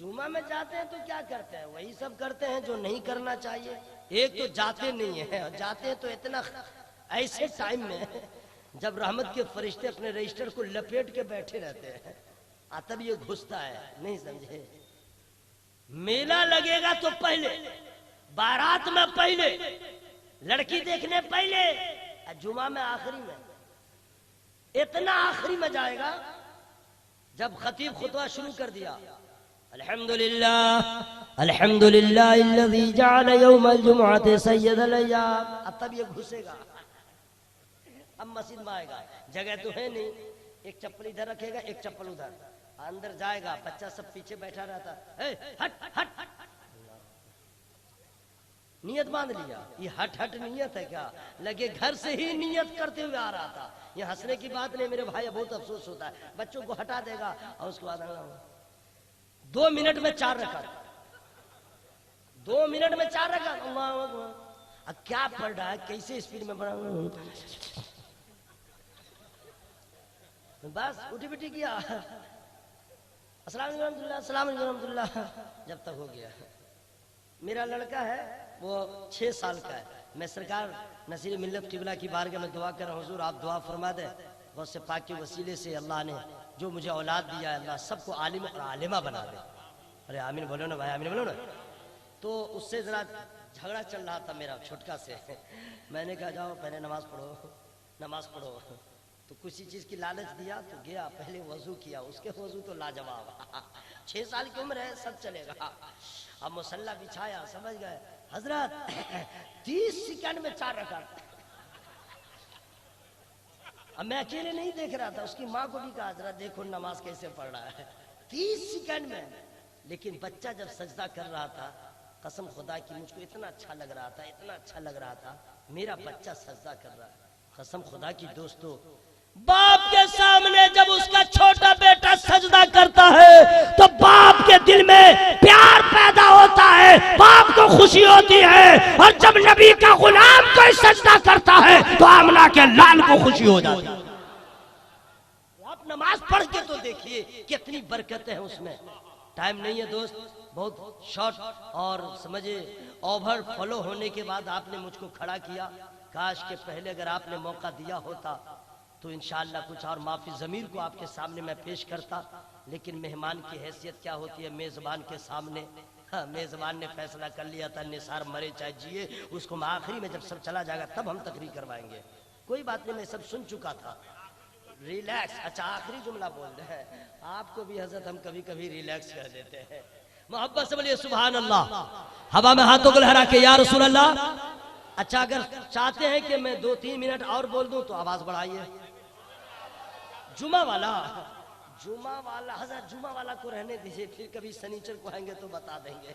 جمعہ میں جاتے ہیں تو کیا کرتے ہیں؟ وہی سب کرتے ہیں جو نہیں کرنا چاہیے. ایک تو جاتے نہیں ہیں، جاتے ہیں تو اتنا ایسے ٹائم میں جب رحمت کے فرشتے اپنے رجسٹر کو لپیٹ کے بیٹھے رہتے ہیں، تب یہ گھستا ہے. نہیں سمجھے؟ میلہ لگے گا تو پہلے، بارات میں پہلے، لڑکی دیکھنے پہلے، جمعہ میں آخری میں. اتنا آخری میں جائے گا جب خطیب خطبہ شروع کر دیا، الحمدللہ الحمدللہ الذی جعل یوم الجمعہ سید الایام، اب تب یہ گھسے گا. اب مسجد میں آئے گا، جگہ تو ہے نہیں، ایک چپل ادھر رکھے گا، ایک چپل ادھر، اندر جائے گا، بچہ سب پیچھے بیٹھا رہتا، ہٹ ہٹ ہٹ، نیت باندھ لیا. یہ ہٹ ہٹ نیت ہے کیا؟ لگے گھر سے ہی نیت کرتے ہوئے آ رہا تھا. یہ ہنسنے کی بات نہیں میرے بھائی، بہت افسوس ہوتا ہے. بچوں کو ہٹا دے گا اور اس کے بعد 2 منٹ میں 4 رکعت، 2 منٹ میں 4 رکعت. اللہ اکبر. اب کیا پڑھ رہا ہے، کیسے اسپیڈ میں پڑھا، بس اٹھی بٹھی کیا، السلام علیکم ورحمۃ اللہ، السلام علیکم ورحمۃ اللہ، جب تک ہو گیا. میرا لڑکا ہے وہ 6 سال کا ہے. میں سرکار نصیر ملت قبلہ کی بارگاہ میں دعا کر رہا ہوں، حضور آپ دعا فرما دیں، غوث سے پاک کے وسیلے سے اللہ نے جو مجھے اولاد دیا ہے، اللہ سب کو عالم اور عالمہ بنا دے. ارے آمین بولو نا بھائی، آمین بولو نا. تو اس سے ذرا جھگڑا چل رہا تھا میرا چھٹکا سے. میں نے کہا جاؤ پہلے نماز پڑھو، نماز پڑھو. تو کسی چیز کی لالچ دیا تو گیا، پہلے وضو کیا، اس کے وضو تو لاجواب. 6 سال کی عمر ہے، سب چلے گا. اب مصلی بچھایا، سمجھ گئے حضرت 30 سیکنڈ میں 4 رکعت. اب میں اکیلے نہیں دیکھ رہا تھا، اس کی ماں کو بھی کہا حضرت دیکھو نماز کیسے پڑھ رہا ہے 30 سیکنڈ میں. لیکن بچہ جب سجدہ کر رہا تھا، قسم خدا کی مجھ کو اتنا اچھا لگ رہا تھا، اتنا اچھا لگ رہا تھا، میرا بچہ سجدہ کر رہا ہے. قسم خدا کی دوستو، باپ کے سامنے جب اس کا چھوٹا بیٹا سجدہ کرتا ہے تو باپ کے دل میں پیار پیدا ہوتا ہے، باپ کو خوشی ہوتی ہے. اور جب نبی کا غلام کوئی سجدہ کرتا ہے تو آمنہ کے لال کو خوشی ہو جاتی ہے. آپ نماز پڑھ کے تو دیکھیے کتنی برکتیں ہیں اس میں. ٹائم نہیں ہے دوست، بہت شارٹ، اور سمجھے اوور فلو ہونے کے بعد آپ نے مجھ کو کھڑا کیا. کاش کہ پہلے اگر آپ نے موقع دیا ہوتا تو انشاءاللہ کچھ اور معافی ضمیر کو آپ کے سامنے میں پیش کرتا. لیکن مہمان کی حیثیت کیا ہوتی ہے میزبان کے سامنے. میزبان نے فیصلہ کر لیا تھا نثار مرے چاہے جیے، اس کو آخری میں جب سب چلا جائے گا تب ہم تقریر کروائیں گے. کوئی بات نہیں، میں سب سن چکا تھا. ریلیکس. اچھا آخری جملہ بول رہے ہیں آپ کو بھی حضرت، ہم کبھی کبھی ریلیکس کر دیتے ہیں. محبت سے بولیے سبحان اللہ. ہوا میں ہاتھوں کو لہرا کے یا رسول اللہ. اچھا اگر چاہتے ہیں کہ میں 2-3 منٹ اور بول دوں تو آواز بڑھائیے. جمعہ والا حضرت جمعہ والا کو رہنے دیجئے، پھر کبھی سنیچر کو آئیں گے تو بتا دیں گے.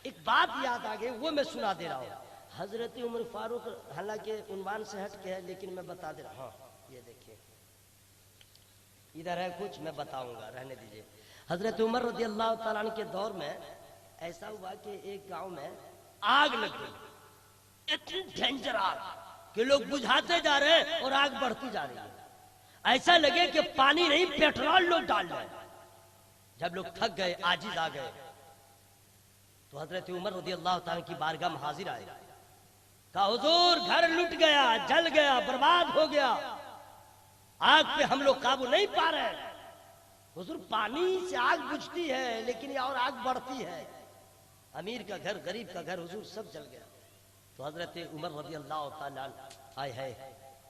ایک بات یاد آ گئی، وہ میں سنا دے رہا ہوں. حضرت عمر فاروق، حالانکہ عنوان سے ہٹ کے ہے لیکن میں بتا دے رہا ہوں. یہ دیکھیے ادھر ہے کچھ، میں بتاؤں گا، رہنے دیجئے. حضرت عمر رضی اللہ تعالیٰ عنہ کے دور میں ایسا ہوا کہ ایک گاؤں میں آگ لگ گئی. اتنی ڈینجر آگ کہ لوگ بجھاتے جا رہے ہیں اور آگ بڑھتی جا رہی ہے. ایسا لگے کہ پانی نہیں پیٹرول لوگ ڈال رہے ہیں. جب لوگ تھک گئے، عاجز آ گئے، تو حضرت عمر رضی اللہ تعالیٰ کی بارگاہ میں حاضر آئے. کہا حضور گھر لٹ گیا، جل گیا، برباد ہو گیا، آگ پہ ہم لوگ قابو نہیں پا رہے. حضور پانی سے آگ بجھتی ہے لیکن یہ اور آگ بڑھتی ہے. امیر کا گھر، غریب کا گھر، حضور سب جل گیا. تو حضرت عمر رضی اللہ تعالیٰ آئے ہے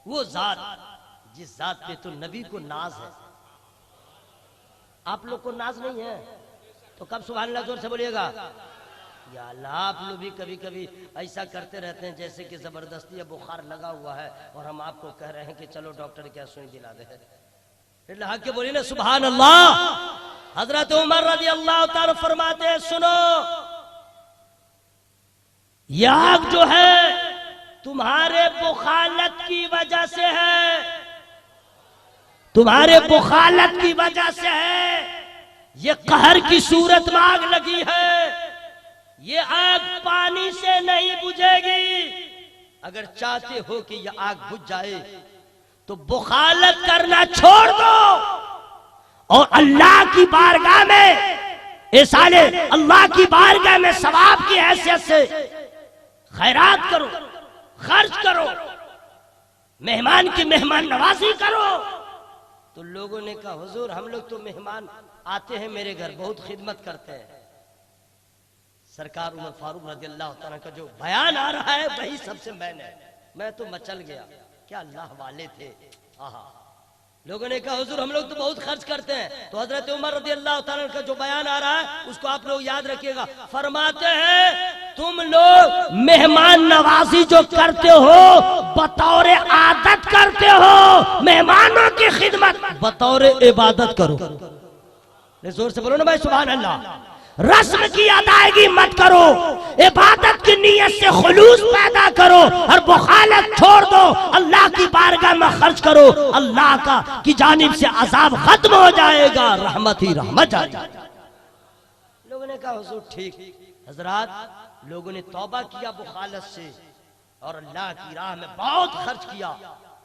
وہ ذات جس ذات پہ تو نبی کو ناز ہے. آپ لوگ کو ناز نہیں ہے تو کب سبحان اللہ زور سے بولیے گا. یا اللہ آپ لوگ بھی کبھی کبھی ایسا کرتے رہتے ہیں جیسے کہ زبردستی یا بخار لگا ہوا ہے اور ہم آپ کو کہہ رہے ہیں کہ چلو ڈاکٹر کیا سوئی دلا دے. اللہ کے بولیے نا سبحان اللہ. حضرت عمر رضی اللہ تعالی فرماتے ہیں سنو، یہ آگ جو ہے تمہارے بخالت کی وجہ سے ہے، تمہارے بخالت کی وجہ سے ہے. یہ قہر کی صورت میں آگ لگی ہے. یہ آگ پانی سے نہیں بجھے گی. اگر چاہتے ہو کہ یہ آگ بجھ جائے تو بخالت کرنا چھوڑ دو اور اللہ کی بارگاہ میں اے سالے اللہ کی بارگاہ میں ثواب کی حیثیت سے خیرات کرو، خرچ کرو، مہمان کی مہمان نوازی کرو۔ تو لوگوں نے کہا حضور ہم لوگ تو مہمان آتے ہیں میرے گھر، بہت خدمت کرتے ہیں۔ سرکار عمر فاروق رضی اللہ تعالیٰ کا جو بیان آ رہا ہے وہی سب سے میں تو مچل گیا، کیا اللہ والے تھے۔ لوگوں نے کہا حضور ہم لوگ تو بہت خرچ کرتے ہیں۔ تو حضرت عمر رضی اللہ تعالیٰ کا جو بیان آ رہا ہے اس کو آپ لوگ یاد رکھیے گا، فرماتے ہیں تم لوگ مہمان نوازی جو کرتے ہو بطور عادت کرتے ہو، مہمانوں کی خدمت بطور عبادت کرو۔ زور سے بولو نا بھائی سبحان اللہ۔ رسم کی ادائیگی مت کرو، عبادت کی نیت سے خلوص پیدا کرو اور بخالت چھوڑ دو، اللہ کی بارگاہ میں خرچ کرو، اللہ کی جانب سے عذاب ختم ہو جائے گا، رحمت ہی رحمت جائے گا۔ لوگوں نے کہا حضور ٹھیک۔ حضرات لوگوں نے توبہ کیا بخالت سے اور اللہ کی راہ میں بہت خرچ کیا۔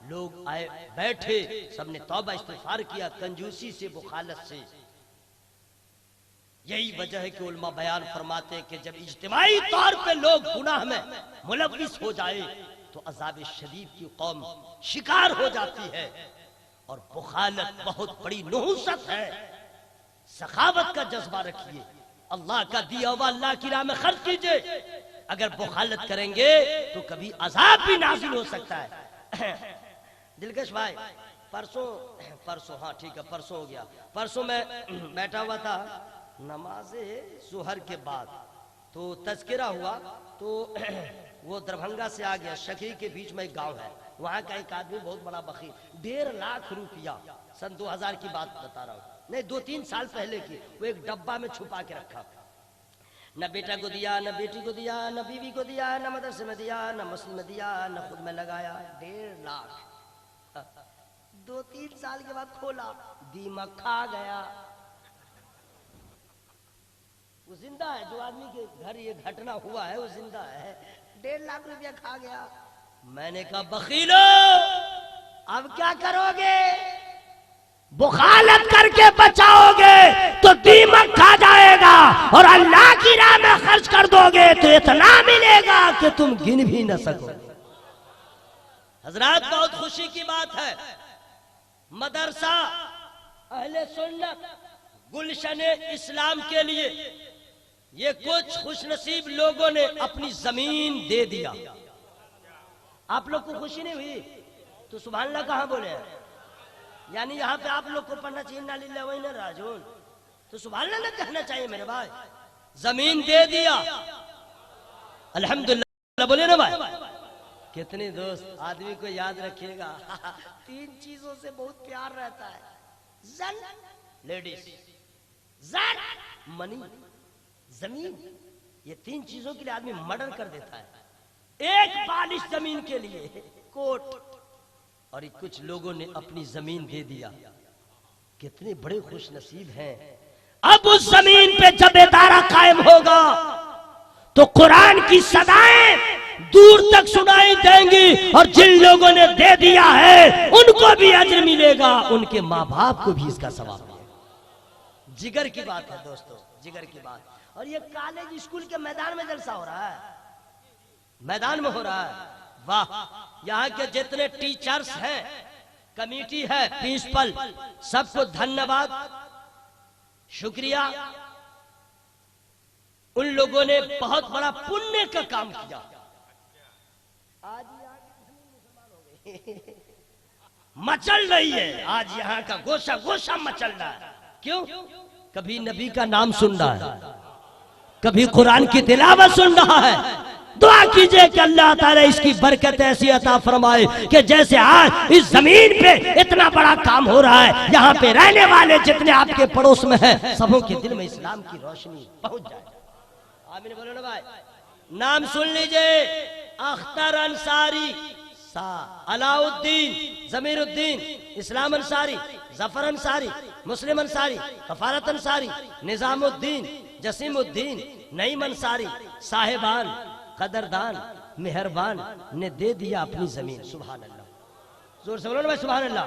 لوگ آئے بیٹھے، سب نے توبہ استغفار کیا کنجوسی سے، بخالت سے۔ یہی وجہ ہے کہ علماء بیان فرماتے ہیں کہ جب اجتماعی طور پہ لوگ گناہ میں ملوث ہو جائے تو عذاب شدید کی قوم شکار ہو جاتی ہے، اور بخالت بہت بڑی نحوست ہے۔ سخاوت کا جذبہ رکھیے، اللہ کا دیا ہوا اللہ کی راہ میں خرچ کیجئے۔ اگر بخالت کریں گے تو کبھی عذاب بھی نازل ہو سکتا ہے۔ دلکش بھائی پرسوں ہاں ٹھیک ہے پرسوں ہو گیا، پرسوں میں بیٹھا ہوا تھا نماز ظہر کے بعد، تو تذکرہ ہوا، تو وہ دربھنگا سے آ گیا، شکی کے بیچ میں ایک گاؤں ہے، وہاں کا ایک آدمی بہت بڑا بخیل، 1.5 لاکھ روپیہ سن 2000 کی بات بتا رہا ہوں، نہیں 2-3 سال پہلے کی، وہ ایک ڈبہ میں چھپا کے رکھا، نہ بیٹا کو دیا، نہ بیٹی کو دیا، نہ بیوی کو دیا، نہ مدرسے میں دیا، نہ مسجد میں دیا، نہ خود میں لگایا۔ 1.5 لاکھ 2-3 سال کے بعد کھولا، دیمک کھا گیا۔ وہ زندہ ہے، جو آدمی کے گھر یہ گھٹنا ہوا ہے وہ زندہ ہے، 1.5 لاکھ روپیہ کھا گیا۔ میں نے کہا بخیلو اب کیا کرو گے؟ بخالت کر کے بچاؤ گے تو دیمک کھا جائے گا، اور اللہ کی راہ میں خرچ کر دو گے تو اتنا ملے گا کہ تم گن بھی نہ سکو۔ حضرات بہت خوشی کی بات ہے، مدرسہ اہل سنت گلشن اسلام کے لیے یہ کچھ خوش نصیب لوگوں نے اپنی زمین دے دیا۔ آپ لوگ کو خوشی نہیں ہوئی تو سبحان اللہ کہاں بولے ہیں؟ یعنی یہاں پہ آپ لوگ کو پڑھنا چاہیے انا للہ و انا الیہ راجعون، تو سبحان اللہ نہ کہنا چاہیے میرے بھائی، زمین دے دیا الحمدللہ بولے نا بھائی۔ کتنے دوست آدمی کو یاد رکھیے گا 3 چیزوں سے بہت پیار رہتا ہے، زن لیڈیز، زن منی، زمین، یہ 3 چیزوں کے لیے آدمی مرڈر کر دیتا ہے، ایک بالش زمین کے لیے کوٹ، اور کچھ لوگوں نے اپنی زمین دے دیا، کتنے بڑے خوش نصیب ہیں۔ اب اس زمین پہ جب ادارہ قائم ہوگا تو قرآن کی صدائیں دور تک سنائی دیں گی، اور جن لوگوں نے دے دیا ہے ان کو بھی اجر ملے گا، ان کے ماں باپ کو بھی اس کا ثواب ملے گا۔ جگر کی بات ہے دوستو، جگر کی بات۔ اور یہ کالج اسکول کے میدان میں جلسہ ہو رہا ہے، میدان میں ہو رہا ہے، واہ! یہاں کے جتنے ٹیچرز ہیں، کمیٹی ہے، پرنسپل، سب کو دھنیہ واد، شکریہ۔ ان لوگوں نے بہت بڑا پنیہ کا کام کیا۔ آج مچل رہی ہے، آج یہاں کا گوشہ گوشہ مچل رہا ہے، کیوں؟ کبھی نبی کا نام سن رہا ہے، کبھی قرآن کی تلاوت سن رہا ہے۔ دعا کیجئے کہ اللہ تعالیٰ اس کی برکت ایسی عطا فرمائے کہ جیسے آج اس زمین پہ اتنا بڑا کام ہو رہا ہے، یہاں پہ رہنے والے جتنے آپ کے پڑوس میں ہیں سبوں کے دل میں اسلام کی روشنی پہنچ جائے۔ آمین بولو نا بھائی۔ نام سن لیجئے، اختر انصاری، علاء الدین، ضمیر الدین، اسلام انصاری، ظفر انصاری، مسلم انصاری، کفارت انصاری، نظام الدین، جسیم الدین، نعیم انصاری، صاحبان، قدردان، مہربان نے دے دیا اپنی زمین۔ سبحان اللہ، زور سے بولو نا بھائی سبحان اللہ۔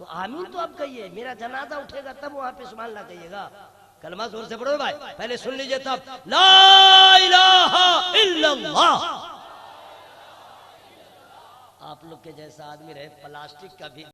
تو آمین تو اب کہیے، میرا جنازہ اٹھے گا تب وہاں پہ سبحان اللہ کہیے گا. کلمہ زور سے پڑھو بھائی، پہلے سن لیجئے تب. لا الہ الا اللہ. آپ لوگ کے جیسا آدمی رہے پلاسٹک کا بھی